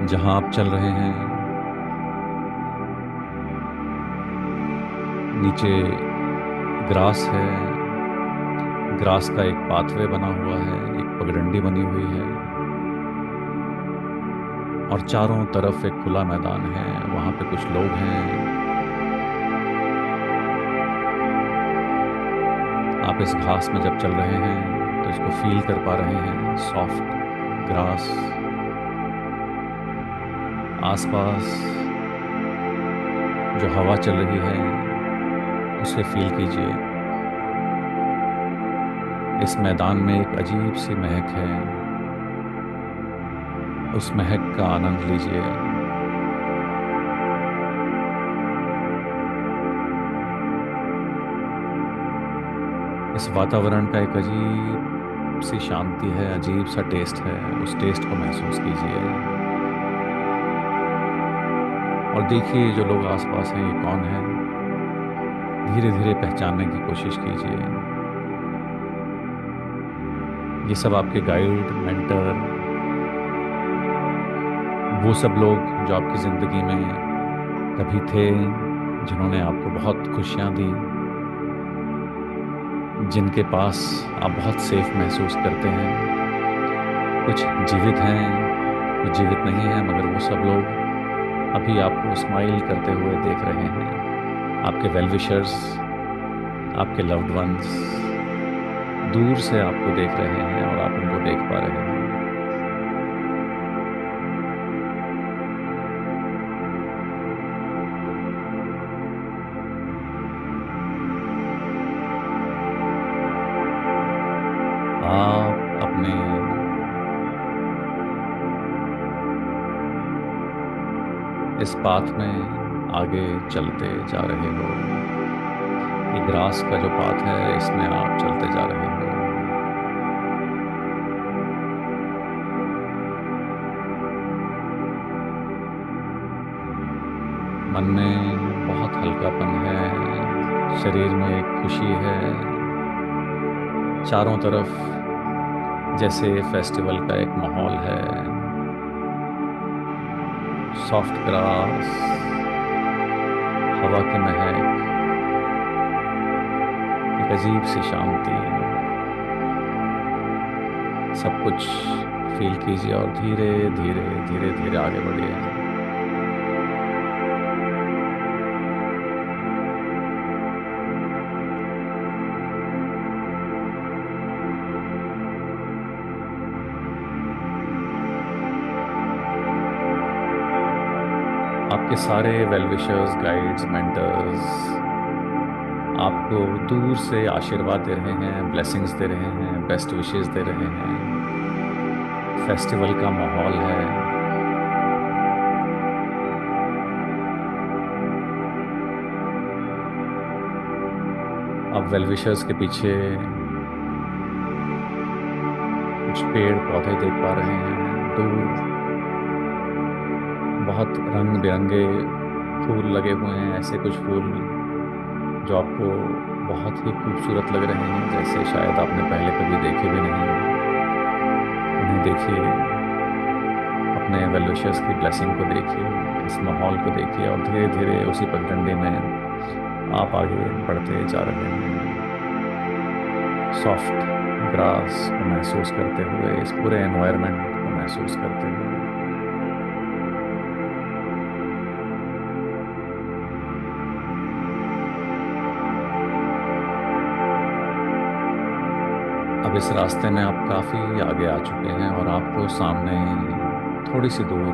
जहां आप चल रहे हैं, नीचे ग्रास है। ग्रास का एक पाथवे बना हुआ है, एक पगडंडी बनी हुई है, और चारों तरफ एक खुला मैदान है। वहां पे कुछ लोग हैं। आप इस घास में जब चल रहे हैं तो इसको फील कर पा रहे हैं, सॉफ्ट ग्रास। आसपास जो हवा चल रही है उसे फील कीजिए। इस मैदान में एक अजीब सी महक है, उस महक का आनंद लीजिए। इस वातावरण का एक अजीब सी शांति है, अजीब सा टेस्ट है, उस टेस्ट को महसूस कीजिए। और देखिए जो लोग आसपास हैं ये कौन है, धीरे धीरे पहचानने की कोशिश कीजिए। ये सब आपके गाइड, मेंटर, वो सब लोग जो आपकी ज़िंदगी में कभी थे, जिन्होंने आपको बहुत खुशियाँ दी, जिनके पास आप बहुत सेफ महसूस करते हैं। कुछ जीवित हैं, कुछ जीवित नहीं हैं, मगर वो सब लोग अभी आपको स्माइल करते हुए देख रहे हैं। आपके वेल विशर्स, आपके लव्ड वंस दूर से आपको देख रहे हैं और आप उनको देख पा रहे हैं। आप अपने इस पाथ में आगे चलते जा रहे हो। ये ग्रास का जो पाथ है इसमें आप चलते जा रहे हो। मन में बहुत हल्कापन है, शरीर में एक खुशी है। चारों तरफ जैसे फेस्टिवल का एक माहौल है। सॉफ्ट ग्रास, हवा की महक, एक अजीब सी शांति, सब कुछ फील कीजिए और धीरे धीरे धीरे धीरे आगे बढ़िए। आपके सारे वेल विशर्स, गाइड्स, मेंटर्स आपको दूर से आशीर्वाद दे रहे हैं, ब्लेसिंग्स दे रहे हैं, बेस्ट विशेस दे रहे हैं। फेस्टिवल का माहौल है। आप वेल विशर्स के पीछे कुछ पेड़ पौधे देख पा रहे हैं। दूर बहुत रंग बिरंगे फूल लगे हुए हैं, ऐसे कुछ फूल जो आपको बहुत ही खूबसूरत लग रहे हैं, जैसे शायद आपने पहले कभी देखे भी नहीं। उन्हें देखिए, अपने वेल विशर्स की ब्लेसिंग को देखिए, इस माहौल को देखिए और धीरे धीरे उसी पगडंडी में आप आगे बढ़ते जा रहे हैं। सॉफ्ट ग्रास को महसूस करते हुए, इस पूरे एनवायरनमेंट को महसूस करते हुए। अब इस रास्ते में आप काफ़ी आगे आ चुके हैं और आपको सामने थोड़ी सी दूर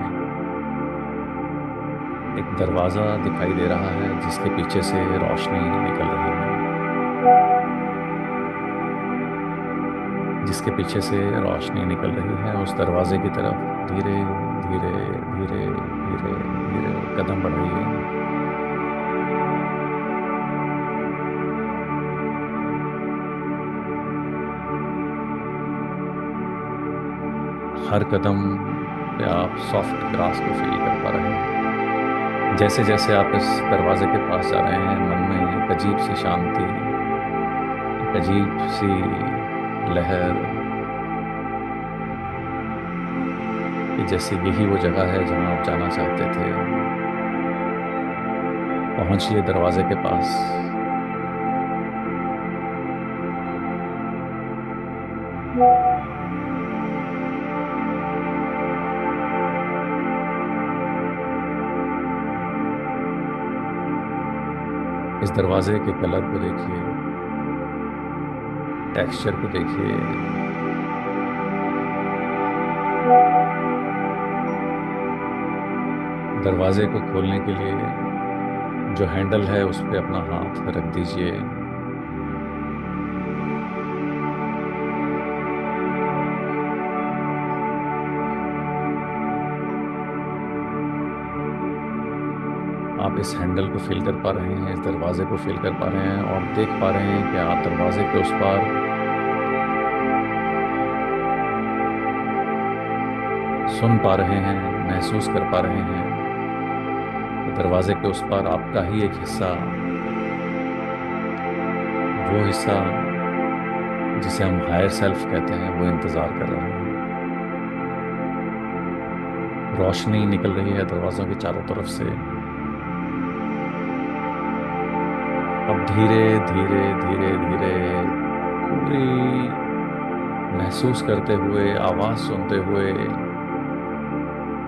एक दरवाज़ा दिखाई दे रहा है, जिसके पीछे से रोशनी निकल रही है। जिसके पीछे से रोशनी निकल रही है, उस दरवाजे की तरफ धीरे धीरे धीरे धीरे धीरे कदम बढ़ाइए। हर कदम पे आप सॉफ्ट ग्रास को फील कर पा रहे हैं। जैसे जैसे आप इस दरवाजे के पास जा रहे हैं, मन में एक अजीब सी शांति, एक अजीब सी लहर, कि जैसे यही वो जगह है जहां आप जाना चाहते थे। पहुंचिए दरवाजे के पास। इस दरवाजे के कलर को देखिए। टेक्सचर को देखिए। दरवाजे को खोलने के लिए जो हैंडल है उस पे अपना हाथ रख दीजिए। आप इस हैंडल को फील कर पा रहे हैं, इस दरवाजे को फील कर पा रहे हैं और देख पा रहे हैं कि आप दरवाजे के उस पार सुन पा रहे हैं, महसूस कर पा रहे हैं कि दरवाजे के उस पार आपका ही एक हिस्सा, वो हिस्सा जिसे हम हायर सेल्फ कहते हैं, वो इंतजार कर रहा है। रोशनी निकल रही है दरवाजों के चारों तरफ से। अब धीरे धीरे धीरे धीरे पूरी महसूस करते हुए, आवाज सुनते हुए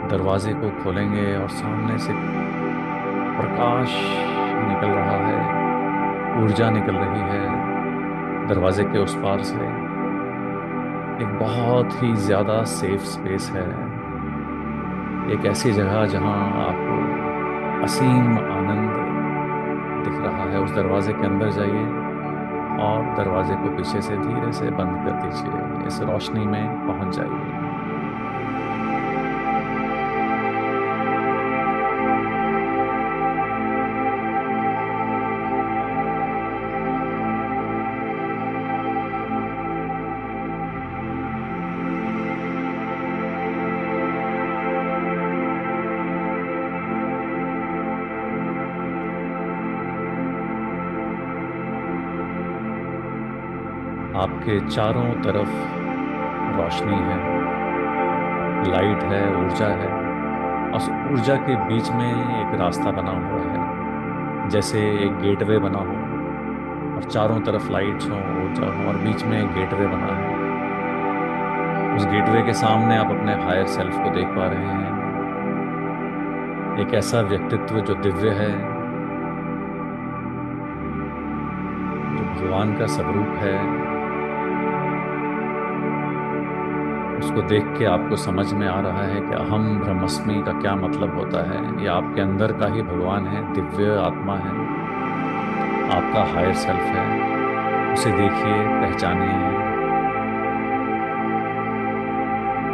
दरवाजे को खोलेंगे और सामने से प्रकाश निकल रहा है, ऊर्जा निकल रही है दरवाजे के उस पार से। एक बहुत ही ज़्यादा सेफ स्पेस है, एक ऐसी जगह जहां आपको असीम आनंद दिख रहा है। उस दरवाजे के अंदर जाइए और दरवाजे को पीछे से धीरे से बंद कर दीजिए। इस रोशनी में पहुंच जाइए। आपके चारों तरफ रोशनी है, लाइट है, ऊर्जा है और उस ऊर्जा के बीच में एक रास्ता बना हुआ है, जैसे एक गेटवे बना हो और चारों तरफ लाइट्स हों, ऊर्जा हो और बीच में एक गेटवे बना है। उस गेटवे के सामने आप अपने हायर सेल्फ को देख पा रहे हैं, एक ऐसा व्यक्तित्व जो दिव्य है, जो भगवान का स्वरूप है। उसको देख के आपको समझ में आ रहा है कि अहम ब्रह्मस्मि का क्या मतलब होता है। ये आपके अंदर का ही भगवान है, दिव्य आत्मा है, आपका हायर सेल्फ है। उसे देखिए, पहचानिए।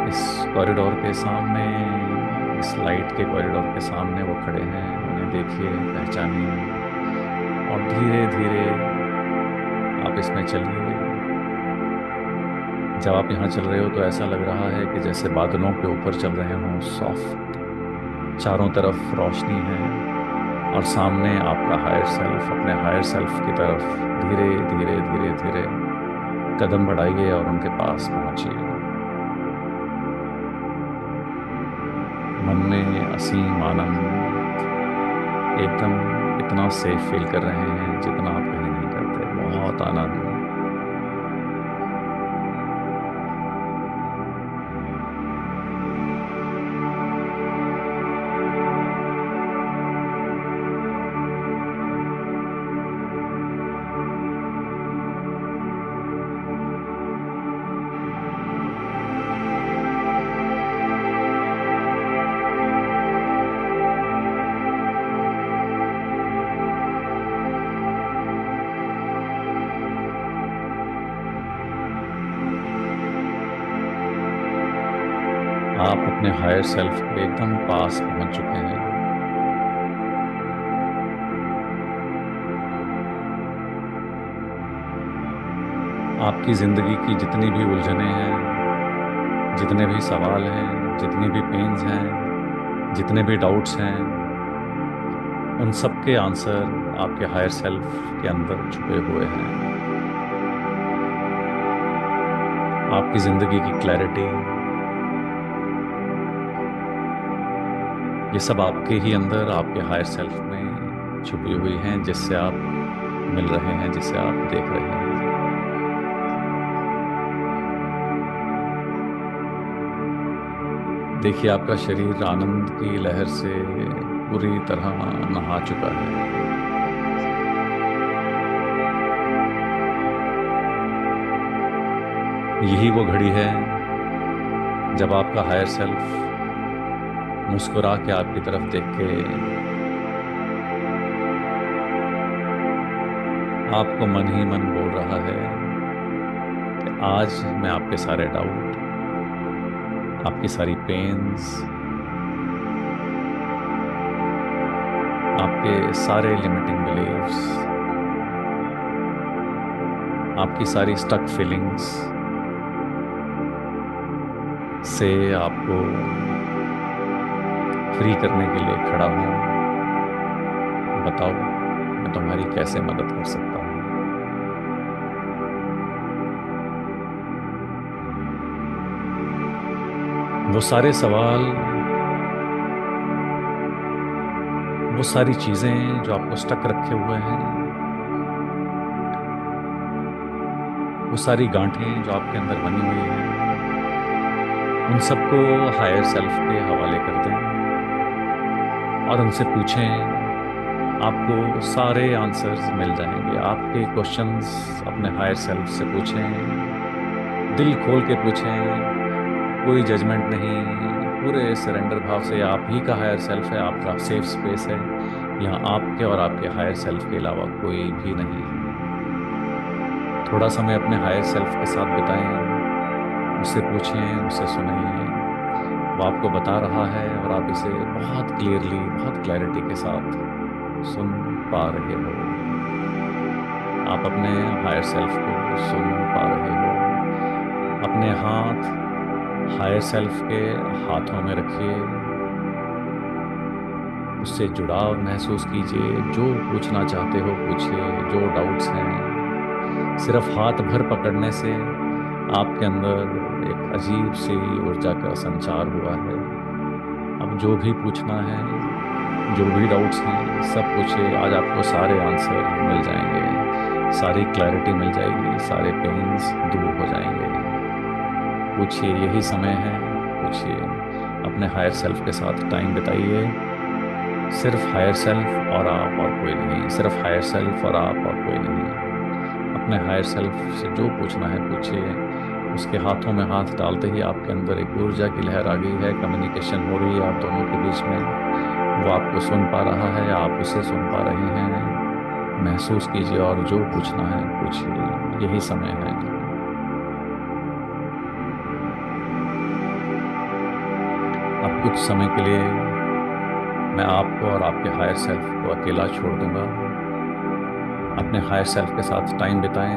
इस कॉरिडोर के सामने, इस लाइट के कॉरिडोर के सामने वो खड़े हैं, उन्हें देखिए, पहचानिए और धीरे धीरे आप इसमें चलिए। जब आप यहाँ चल रहे हो तो ऐसा लग रहा है कि जैसे बादलों के ऊपर चल रहे हों, सॉफ्ट। चारों तरफ रोशनी है और सामने आपका हायर सेल्फ अपने हायर सेल्फ की तरफ धीरे धीरे धीरे धीरे कदम बढ़ाइए और उनके पास पहुंचिए। मन में असीम आनंद, एकदम इतना सेफ फील कर रहे हैं जितना आप कहीं नहीं करते। बहुत आनंद। आप अपने हायर सेल्फ के एकदम पास पहुंच चुके हैं। आपकी जिंदगी की जितनी भी उलझने हैं, जितने भी सवाल हैं, जितनी भी पेन्स हैं, जितने भी डाउट्स हैं, उन सब के आंसर आपके हायर सेल्फ के अंदर छुपे हुए हैं। आपकी जिंदगी की क्लैरिटी, ये सब आपके ही अंदर, आपके हायर सेल्फ में छुपी हुई हैं, जिससे आप मिल रहे हैं, जिसे आप देख रहे हैं। देखिए, आपका शरीर आनंद की लहर से पूरी तरह नहा चुका है। यही वो घड़ी है जब आपका हायर सेल्फ मुस्कुरा के आपकी तरफ देख के आपको मन ही मन बोल रहा है कि आज मैं आपके सारे डाउट, आपकी सारी पेन्स, आपके सारे लिमिटिंग बिलीव्स, आपकी सारी स्टक फीलिंग्स से आपको फ्री करने के लिए खड़ा हूं। बताओ मैं तुम्हारी कैसे मदद कर सकता हूं। वो सारे सवाल, वो सारी चीजें जो आपको स्टक रखे हुए हैं, वो सारी गांठें जो आपके अंदर बनी हुई हैं, उन सबको हायर सेल्फ के हवाले कर दें और उनसे पूछें। आपको सारे आंसर्स मिल जाएंगे। आपके क्वेश्चंस अपने हायर सेल्फ से पूछें, दिल खोल के पूछें, कोई जजमेंट नहीं, पूरे सरेंडर भाव से। आप ही का हायर सेल्फ है, आपका सेफ स्पेस है। यहाँ आपके और आपके हायर सेल्फ के अलावा कोई भी नहीं है। थोड़ा समय अपने हायर सेल्फ के साथ बिताएं, उससे पूछें, उससे सुनें। वो आपको बता रहा है और आप इसे बहुत क्लियरली, बहुत क्लैरिटी के साथ सुन पा रहे हो। आप अपने हायर सेल्फ को सुन पा रहे हो। अपने हाथ हायर सेल्फ के हाथों में रखिए, उससे जुड़ाव महसूस कीजिए। जो पूछना चाहते हो पूछिए, जो डाउट्स हैं। सिर्फ हाथ भर पकड़ने से आपके अंदर एक अजीब सी ऊर्जा का संचार हुआ है। अब जो भी पूछना है, जो भी डाउट्स हैं, सब पूछिए। आज आपको सारे आंसर मिल जाएंगे, सारी क्लैरिटी मिल जाएगी, सारे पेन्स दूर हो जाएंगे। पूछिए, यही समय है, पूछिए। अपने हायर सेल्फ के साथ टाइम बिताइए। सिर्फ हायर सेल्फ और आप और कोई नहीं, सिर्फ हायर सेल्फ और आप और कोई नहीं। अपने हायर सेल्फ से जो पूछना है पूछिए। उसके हाथों में हाथ डालते ही आपके अंदर एक ऊर्जा की लहर आ गई है। कम्युनिकेशन हो रही है आप दोनों के बीच में। वो आपको सुन पा रहा है, आप उसे सुन पा रहे हैं। महसूस कीजिए और जो पूछना है पूछिए। यही समय है। अब कुछ समय के लिए मैं आपको और आपके हायर सेल्फ को अकेला छोड़ दूंगा। अपने हायर सेल्फ के साथ टाइम बिताएं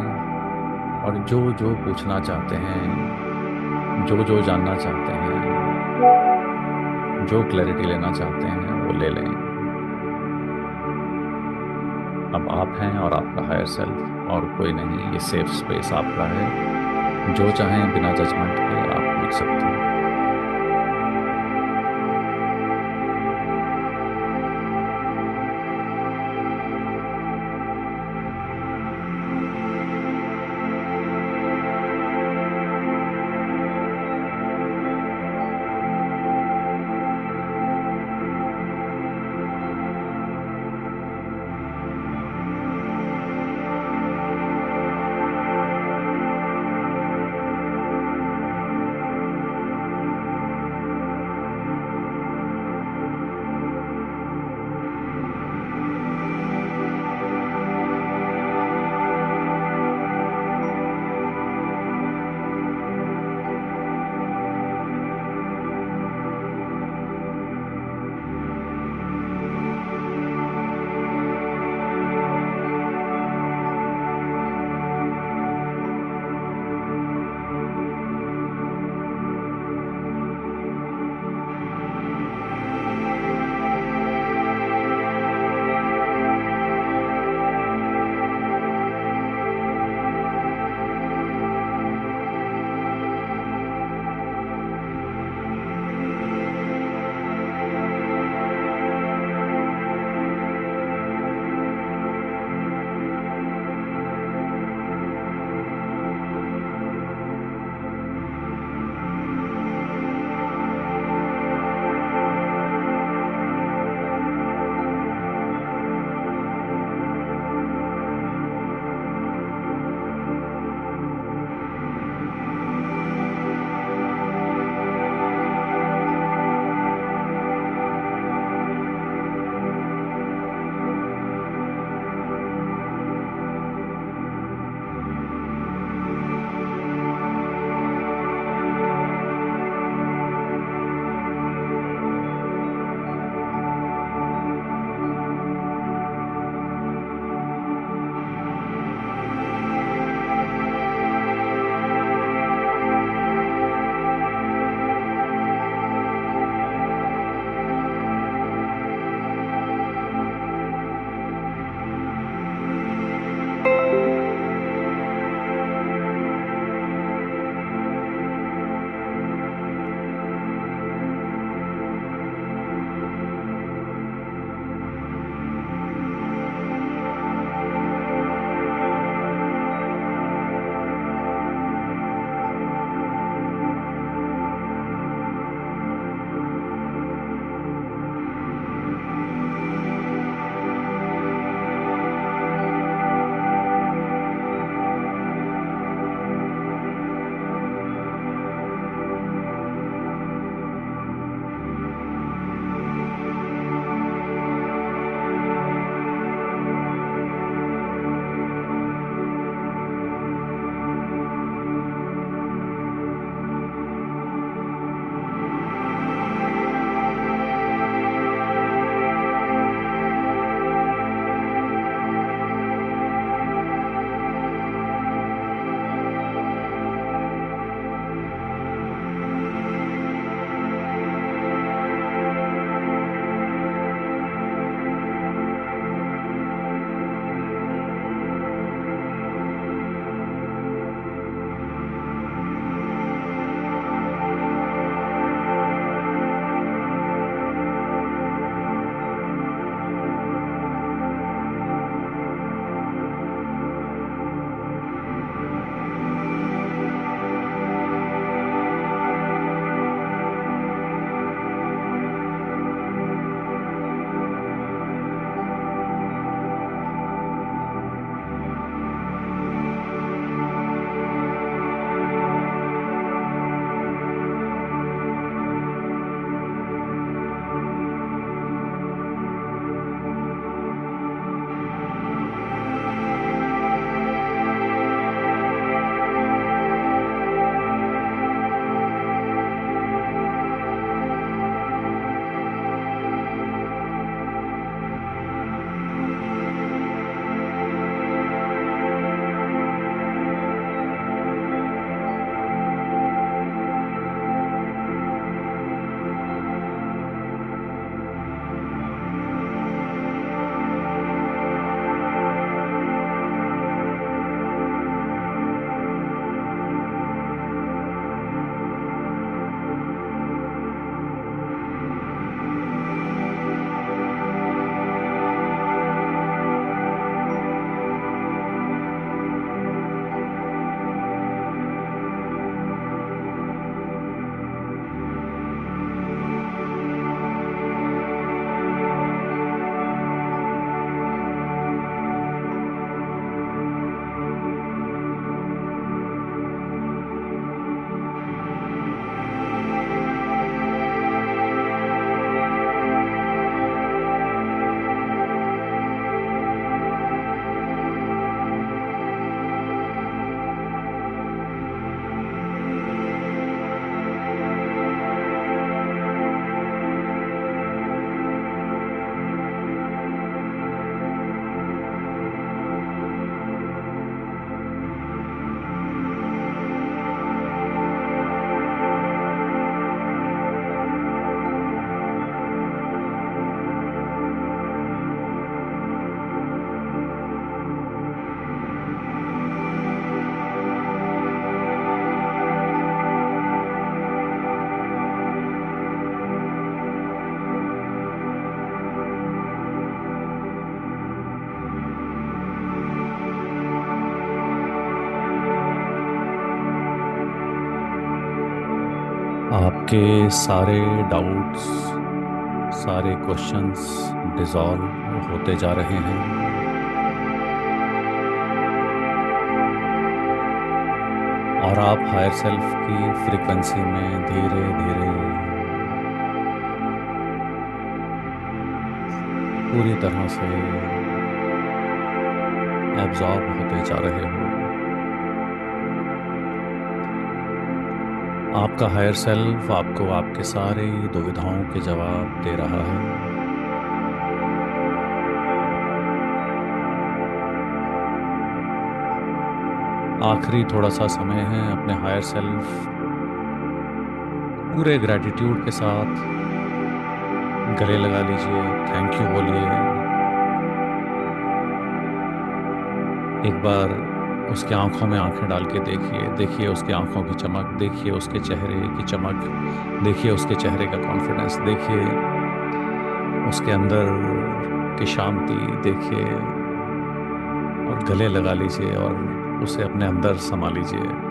और जो जो पूछना चाहते हैं, जो जो जानना चाहते हैं, जो क्लैरिटी लेना चाहते हैं वो ले लें। अब आप हैं और आपका हायर सेल्फ और कोई नहीं। ये सेफ स्पेस आपका है। जो चाहें बिना जजमेंट के आप पूछ सकते हैं। आपके सारे डाउट्स, सारे क्वेश्चंस डिसॉल्व होते जा रहे हैं। और आप हायर सेल्फ की फ्रीक्वेंसी में धीरे धीरे पूरी तरह से एब्जॉर्ब होते जा रहे हो। आपका हायर सेल्फ आपको आपके सारे दुविधाओं के जवाब दे रहा है। आखिरी थोड़ा सा समय है, अपने हायर सेल्फ पूरे ग्रैटिट्यूड के साथ गले लगा लीजिए, थैंक यू बोलिए। एक बार उसके आंखों में आंखें डाल के देखिए, देखिए उसकी आंखों की चमक, देखिए उसके चेहरे की चमक, देखिए उसके चेहरे का कॉन्फिडेंस, देखिए उसके अंदर की शांति देखिए, और गले लगा लीजिए और उसे अपने अंदर समा लीजिए।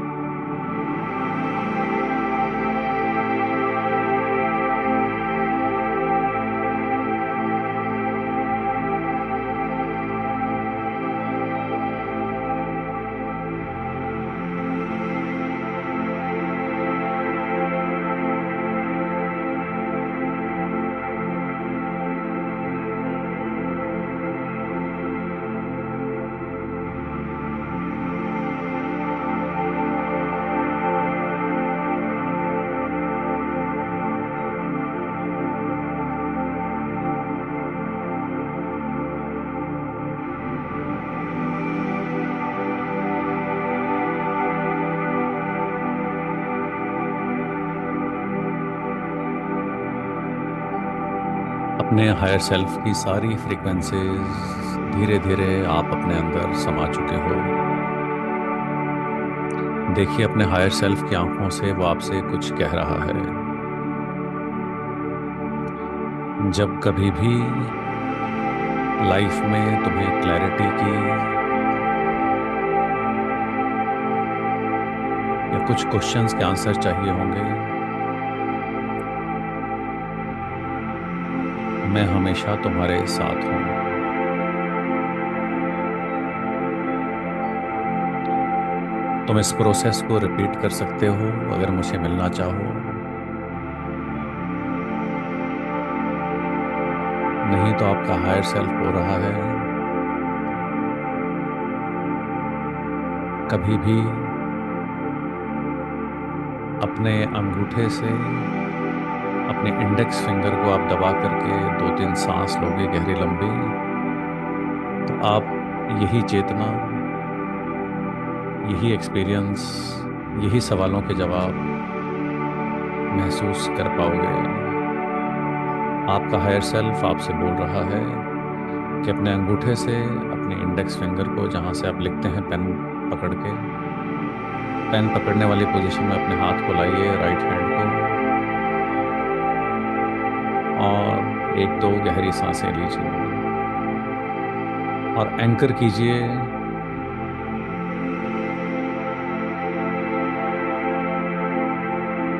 अपने हायर सेल्फ की सारी फ्रीक्वेंसीज धीरे धीरे आप अपने अंदर समा चुके हो। देखिए अपने हायर सेल्फ की आंखों से वो आपसे कुछ कह रहा है। जब कभी भी लाइफ में तुम्हें क्लैरिटी की या कुछ क्वेश्चंस के आंसर चाहिए होंगे, मैं हमेशा तुम्हारे साथ हूं। तुम इस प्रोसेस को रिपीट कर सकते हो अगर मुझे मिलना चाहो, नहीं तो आपका हायर सेल्फ हो रहा है कभी भी अपने अंगूठे से अपने इंडेक्स फिंगर को आप दबा करके 2-3 सांस लोगे गहरी लंबी, तो आप यही चेतना, यही एक्सपीरियंस, यही सवालों के जवाब महसूस कर पाओगे। आपका हायर सेल्फ आपसे बोल रहा है कि अपने अंगूठे से अपने इंडेक्स फिंगर को, जहाँ से आप लिखते हैं पेन पकड़ के, पेन पकड़ने वाली पोजीशन में अपने हाथ को लाइए, राइट हैंड को, और 1-2 गहरी सांसें लीजिए और एंकर कीजिए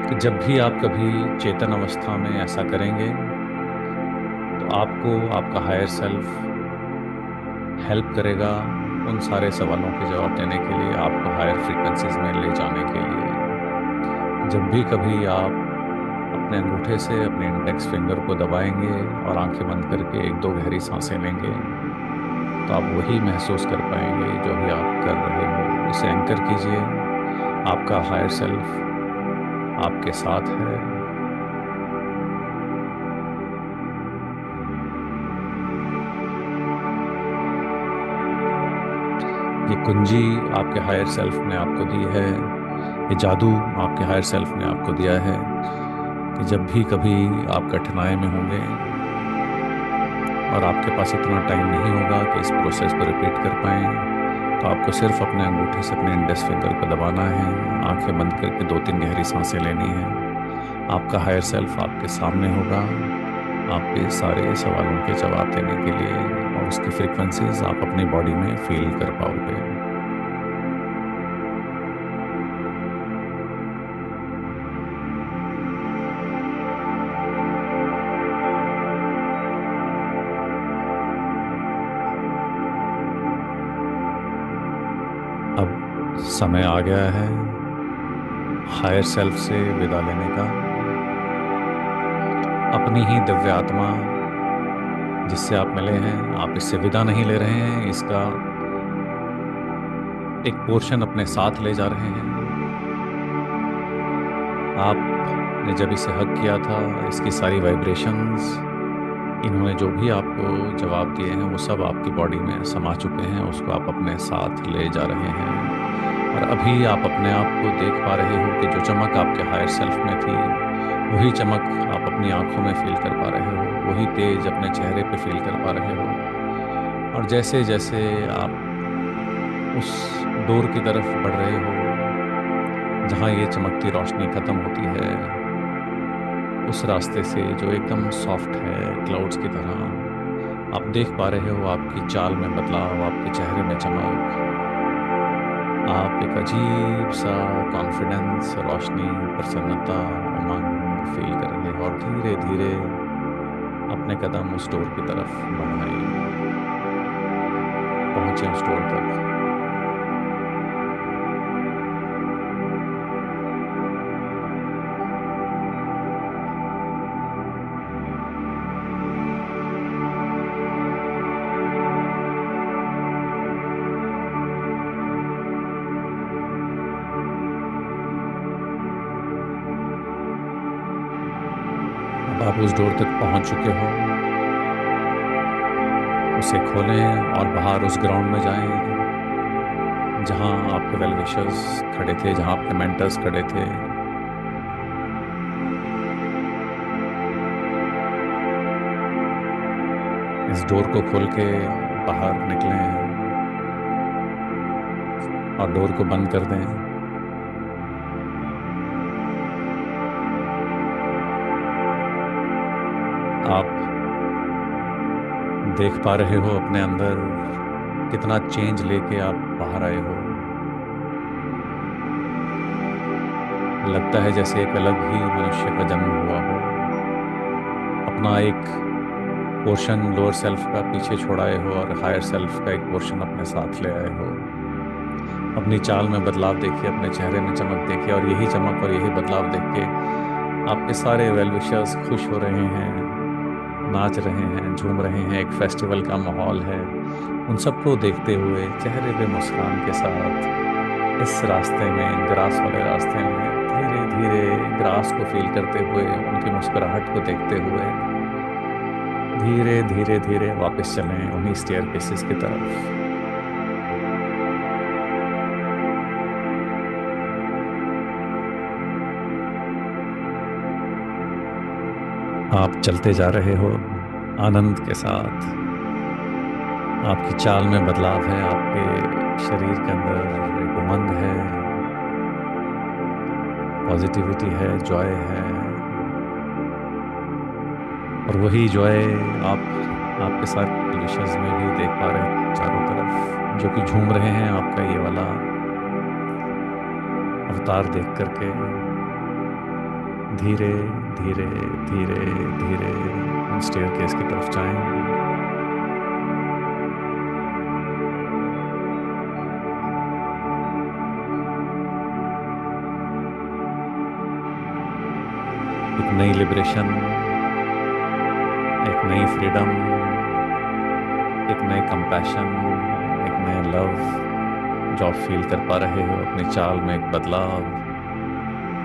कि जब भी आप कभी चेतन अवस्था में ऐसा करेंगे तो आपको आपका हायर सेल्फ हेल्प करेगा उन सारे सवालों के जवाब देने के लिए, आपको हायर फ्रीक्वेंसीज में ले जाने के लिए। जब भी कभी आप अपने अंगूठे से अपने इंडेक्स फिंगर को दबाएंगे और आंखें बंद करके 1-2 गहरी सांसें लेंगे, तो आप वही महसूस कर पाएंगे जो भी आप कर रहे हो। इसे एंकर कीजिए, आपका हायर सेल्फ आपके साथ है। ये कुंजी आपके हायर सेल्फ ने आपको दी है, ये जादू आपके हायर सेल्फ ने आपको दिया है कि जब भी कभी आप कठिनाई में होंगे और आपके पास इतना टाइम नहीं होगा कि इस प्रोसेस को रिपीट कर पाएँ, तो आपको सिर्फ अपने अंगूठे से अपने इंडेक्स फिंगर को दबाना है, आंखें बंद करके 2-3 गहरी सांसें लेनी है। आपका हायर सेल्फ आपके सामने होगा आपके सारे सवालों के जवाब देने के लिए, और उसकी फ्रीक्वेंसीज आप अपनी बॉडी में फील कर पाओगे। समय आ गया है हायर सेल्फ से विदा लेने का। अपनी ही दिव्य आत्मा जिससे आप मिले हैं, आप इससे विदा नहीं ले रहे हैं, इसका एक पोर्शन अपने साथ ले जा रहे हैं। आपने जब इसे हक किया था, इसकी सारी वाइब्रेशंस, इन्होंने जो भी आपको जवाब दिए हैं वो सब आपकी बॉडी में समा चुके हैं, उसको आप अपने साथ ले जा रहे हैं। और अभी आप अपने आप को देख पा रहे हो कि जो चमक आपके हायर सेल्फ में थी, वही चमक आप अपनी आंखों में फील कर पा रहे हो, वही तेज अपने चेहरे पे फील कर पा रहे हो। और जैसे जैसे आप उस डोर की तरफ बढ़ रहे हो जहाँ ये चमकती रोशनी ख़त्म होती है, उस रास्ते से जो एकदम सॉफ्ट है क्लाउड्स की तरह, आप देख पा रहे हो आपकी चाल में बदलाव, आपके चेहरे में चमक। आप एक अजीब सा कॉन्फिडेंस, रोशनी, प्रसन्नता, उमंग फील कर रहे हो और धीरे धीरे अपने कदम उस डोर की तरफ बढ़ाएं, पहुंचे उस डोर तक। अब आप उस डोर तक पहुंच चुके हो, उसे खोलें और बाहर उस ग्राउंड में जाएं जहां आपके वेल विशर्स खड़े थे, जहां आपके मेंटर्स खड़े थे। इस डोर को खोल के बाहर निकलें और डोर को बंद कर दें। आप देख पा रहे हो अपने अंदर कितना चेंज लेके आप बाहर आए हो। लगता है जैसे एक अलग ही मनुष्य का जन्म हुआ हो। अपना एक पोर्शन लोअर सेल्फ का पीछे छोड़ाए हो और हायर सेल्फ का एक पोर्शन अपने साथ ले आए हो। अपनी चाल में बदलाव देखिए, अपने चेहरे में चमक देखिए, और यही चमक और यही बदलाव देख के आपके सारे वेल विशर्स खुश हो रहे हैं, नाच रहे हैं, झूम रहे हैं। एक फेस्टिवल का माहौल है। उन सबको देखते हुए चेहरे पे मुस्कान के साथ इस रास्ते में, ग्रास वाले रास्ते में, धीरे धीरे ग्रास को फील करते हुए, उनकी मुस्कुराहट को देखते हुए धीरे धीरे धीरे वापस चलें उन्हीं स्टेयरकेसेस की तरफ। आप चलते जा रहे हो आनंद के साथ। आपकी चाल में बदलाव है, आपके शरीर के अंदर एक उमंग है, पॉजिटिविटी है, जॉय है। और वही जॉय आप आपके साथ विशेष में भी देख पा रहे हैं चारों तरफ, जो कि झूम रहे हैं आपका ये वाला अवतार देख करके। धीरे धीरे धीरे धीरे उन स्टेयरकेस की तरफ जाएं। एक नई लिबरेशन, एक नई फ्रीडम, एक नए कंपैशन, एक नए लव जो आप फील कर पा रहे हो। अपनी चाल में एक बदलाव,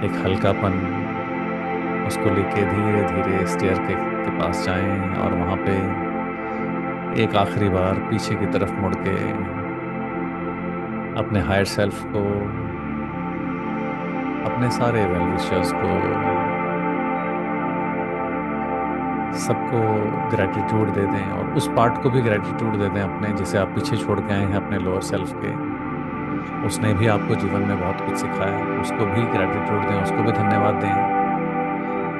एक हल्कापन, उसको लेके धीरे धीरे स्टेयर के पास जाएं और वहाँ पे एक आखिरी बार पीछे की तरफ मुड़ के अपने हायर सेल्फ को, अपने सारे वेल विशर्स को, सबको ग्रैटिट्यूड दे दें। और उस पार्ट को भी ग्रैटिट्यूड दे दें अपने, जिसे आप पीछे छोड़ के आए हैं अपने लोअर सेल्फ के। उसने भी आपको जीवन में बहुत कुछ सिखाया, उसको भी ग्रैटिट्यूड दें, उसको भी धन्यवाद दें।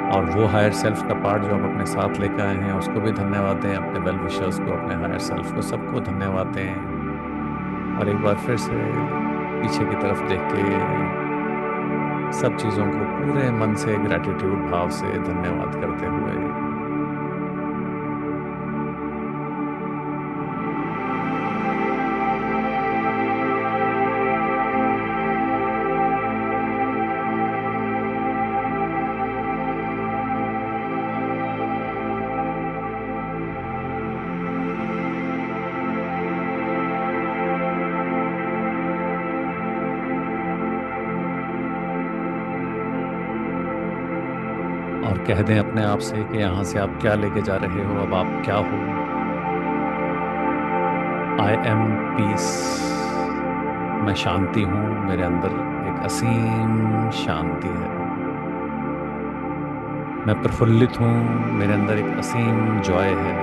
और वो हायर सेल्फ का पार्ट जो आप अपने साथ लेकर आए हैं, उसको भी धन्यवाद दें। अपने वेल विशर्स को, अपने हायर सेल्फ को, सबको धन्यवाद दें। और एक बार फिर से पीछे की तरफ देख के सब चीज़ों को पूरे मन से ग्रैटिट्यूड भाव से धन्यवाद करते हुए और कह दें अपने आप से कि यहाँ से आप क्या लेके जा रहे हो, अब आप क्या हो। I am peace. मैं शांति हूँ, मेरे अंदर एक असीम शांति है। मैं प्रफुल्लित हूँ, मेरे अंदर एक असीम जॉय है।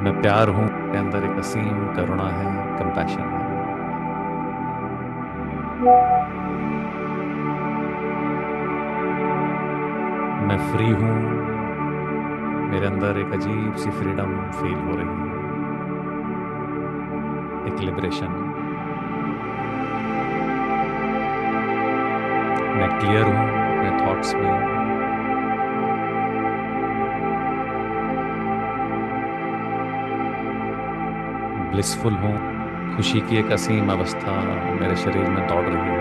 मैं प्यार हूँ, मेरे अंदर एक असीम करुणा है, कंपैशन है। मैं फ्री हूँ, मेरे अंदर एक अजीब सी फ्रीडम फील हो रही है, एक लिबरेशन। मैं क्लियर हूँ अपने थॉट्स में। ब्लिसफुल हूँ, खुशी की एक असीम अवस्था मेरे शरीर में दौड़ रही है।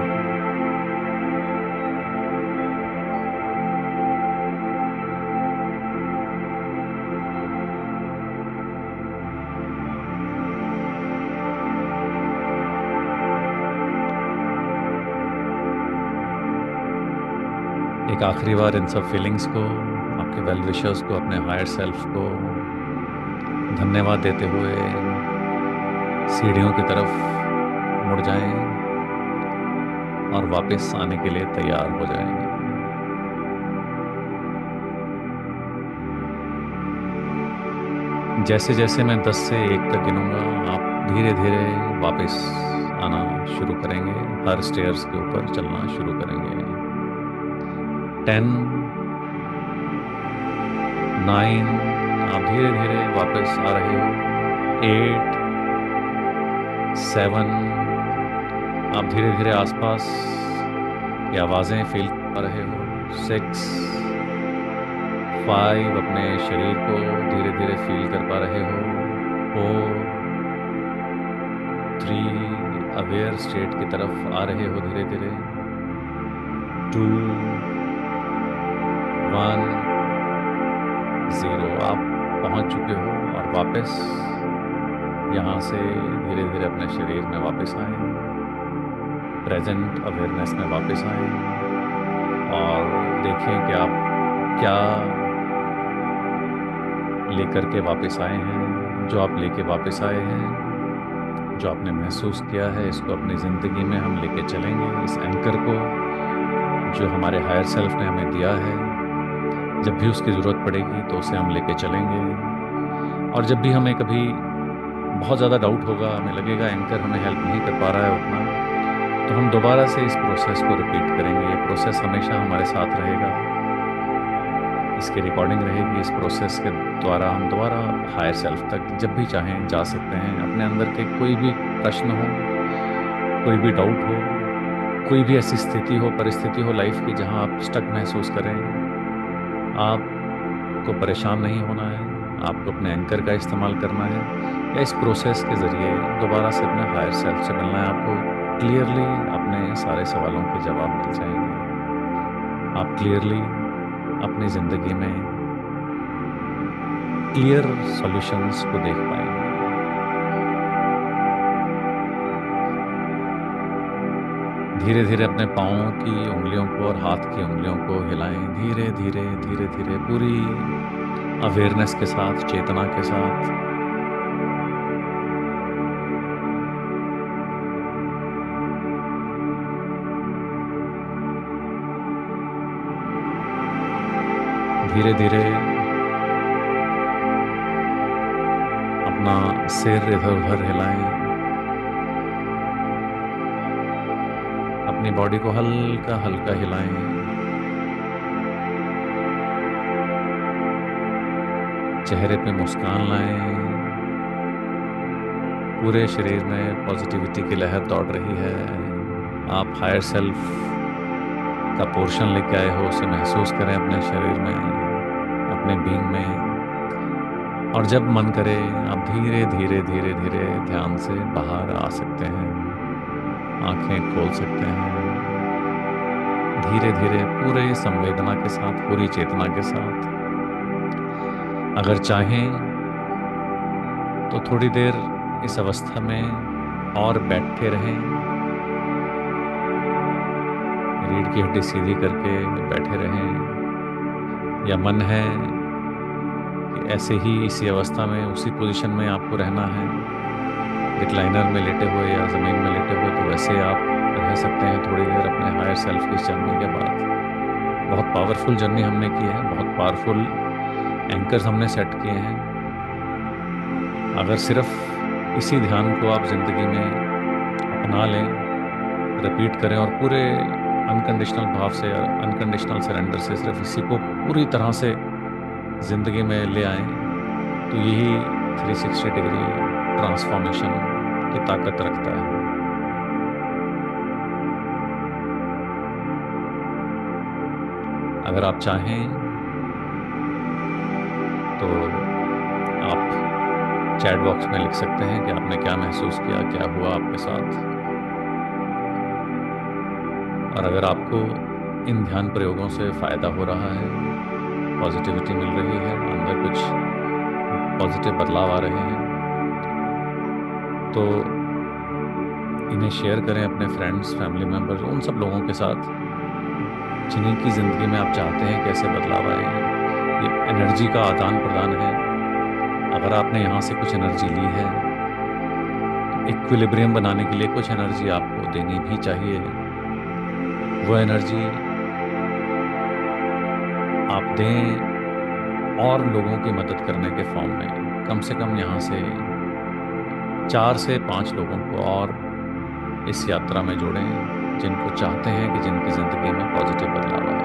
एक आखिरी बार इन सब फीलिंग्स को, आपके वेल विशर्स को, अपने हायर सेल्फ को धन्यवाद देते हुए सीढ़ियों की तरफ मुड़ जाएं और वापस आने के लिए तैयार हो जाएंगे। जैसे जैसे मैं 10 से 1 तक गिनूंगा, आप धीरे धीरे वापस आना शुरू करेंगे, हर स्टेयर्स के ऊपर चलना शुरू करेंगे। 10, 9, आप धीरे धीरे वापस आ रहे हो। 8, 7, आप धीरे धीरे आसपास की आवाज़ें फील कर रहे हो। 6, 5, अपने शरीर को धीरे धीरे फील कर पा रहे हो। 4, 3, अवेयर स्टेट की तरफ आ रहे हो धीरे धीरे। 2, 1, 0, आप पहुंच चुके हो और वापस यहाँ से धीरे धीरे अपने शरीर में वापस आए, प्रेजेंट अवेयरनेस में वापस आए और देखें कि आप क्या लेकर के वापस आए हैं। जो आप लेके वापस आए हैं, जो आपने महसूस किया है, इसको अपनी ज़िंदगी में हम लेके चलेंगे। इस एंकर को जो हमारे हायर सेल्फ ने हमें दिया है, जब भी उसकी ज़रूरत पड़ेगी तो उसे हम लेके चलेंगे। और जब भी हमें कभी बहुत ज़्यादा डाउट होगा, हमें लगेगा एंकर हमें हेल्प नहीं कर पा रहा है उतना, तो हम दोबारा से इस प्रोसेस को रिपीट करेंगे। ये प्रोसेस हमेशा हमारे साथ रहेगा, इसकी रिकॉर्डिंग रहेगी। इस प्रोसेस के द्वारा हम दोबारा हायर सेल्फ तक जब भी चाहें जा सकते हैं। अपने अंदर के कोई भी प्रश्न हो, कोई भी डाउट हो, कोई भी ऐसी स्थिति हो, परिस्थिति हो लाइफ की जहां आप स्टक महसूस करें, आपको परेशान नहीं होना है। आपको अपने एंकर का इस्तेमाल करना है या इस प्रोसेस के ज़रिए दोबारा से अपने हायर सेल्फ से मिलना है। आपको क्लियरली अपने सारे सवालों के जवाब मिल जाएंगे। आप क्लियरली अपनी ज़िंदगी में क्लियर सॉल्यूशंस को देख पाएंगे। धीरे धीरे अपने पाँव की उंगलियों को और हाथ की उंगलियों को हिलाएं, धीरे धीरे धीरे धीरे, पूरी अवेयरनेस के साथ, चेतना के साथ। धीरे धीरे अपना सिर इधर उधर हिलाएं, अपनी बॉडी को हल्का हल्का हिलाएं। चेहरे पे मुस्कान लाएं। पूरे शरीर में पॉजिटिविटी की लहर दौड़ रही है। आप हायर सेल्फ का पोर्शन लेके आए हो, उसे महसूस करें अपने शरीर में, अपने बीइंग में। और जब मन करे आप धीरे धीरे धीरे धीरे ध्यान से बाहर आ सकते हैं, आंखें खोल सकते हैं। धीरे धीरे पूरे संवेदना के साथ, पूरी चेतना के साथ। अगर चाहें तो थोड़ी देर इस अवस्था में और बैठे रहें। रीढ़ की हड्डी सीधी करके बैठे रहें, या मन है कि ऐसे ही इसी अवस्था में उसी पोजीशन में आपको रहना है, रिक्लाइनर में लेटे हुए या ज़मीन में लेटे हुए, तो वैसे आप रह सकते हैं थोड़ी देर अपने हायर सेल्फ की जर्नी के बाद। बहुत पावरफुल जर्नी हमने की है, बहुत पावरफुल एंकर्स हमने सेट किए हैं। अगर सिर्फ इसी ध्यान को आप ज़िंदगी में अपना लें, रिपीट करें और पूरे अनकंडीशनल भाव से, अनकंडीशनल सरेंडर से सिर्फ इसी को पूरी तरह से ज़िंदगी में ले आएं, तो यही 360 डिग्री ट्रांसफॉर्मेशन की ताकत रखता है। अगर आप चाहें तो आप चैट बॉक्स में लिख सकते हैं कि आपने क्या महसूस किया, क्या हुआ आपके साथ। और अगर आपको इन ध्यान प्रयोगों से फ़ायदा हो रहा है, पॉजिटिविटी मिल रही है, अंदर कुछ पॉजिटिव बदलाव आ रहे हैं, तो इन्हें शेयर करें अपने फ्रेंड्स, फैमिली मेम्बर्स, उन सब लोगों के साथ जिन्हीं की ज़िंदगी में आप चाहते हैं कैसे बदलाव आए। ये एनर्जी का आदान प्रदान है। अगर आपने यहाँ से कुछ एनर्जी ली है, तो इक्विलिब्रियम बनाने के लिए कुछ एनर्जी आपको देनी भी चाहिए। वो एनर्जी आप दें और लोगों की मदद करने के फॉर्म में। कम से कम यहाँ से 4 से 5 लोगों को और इस यात्रा में जोड़ें, जिनको चाहते हैं कि जिनकी ज़िंदगी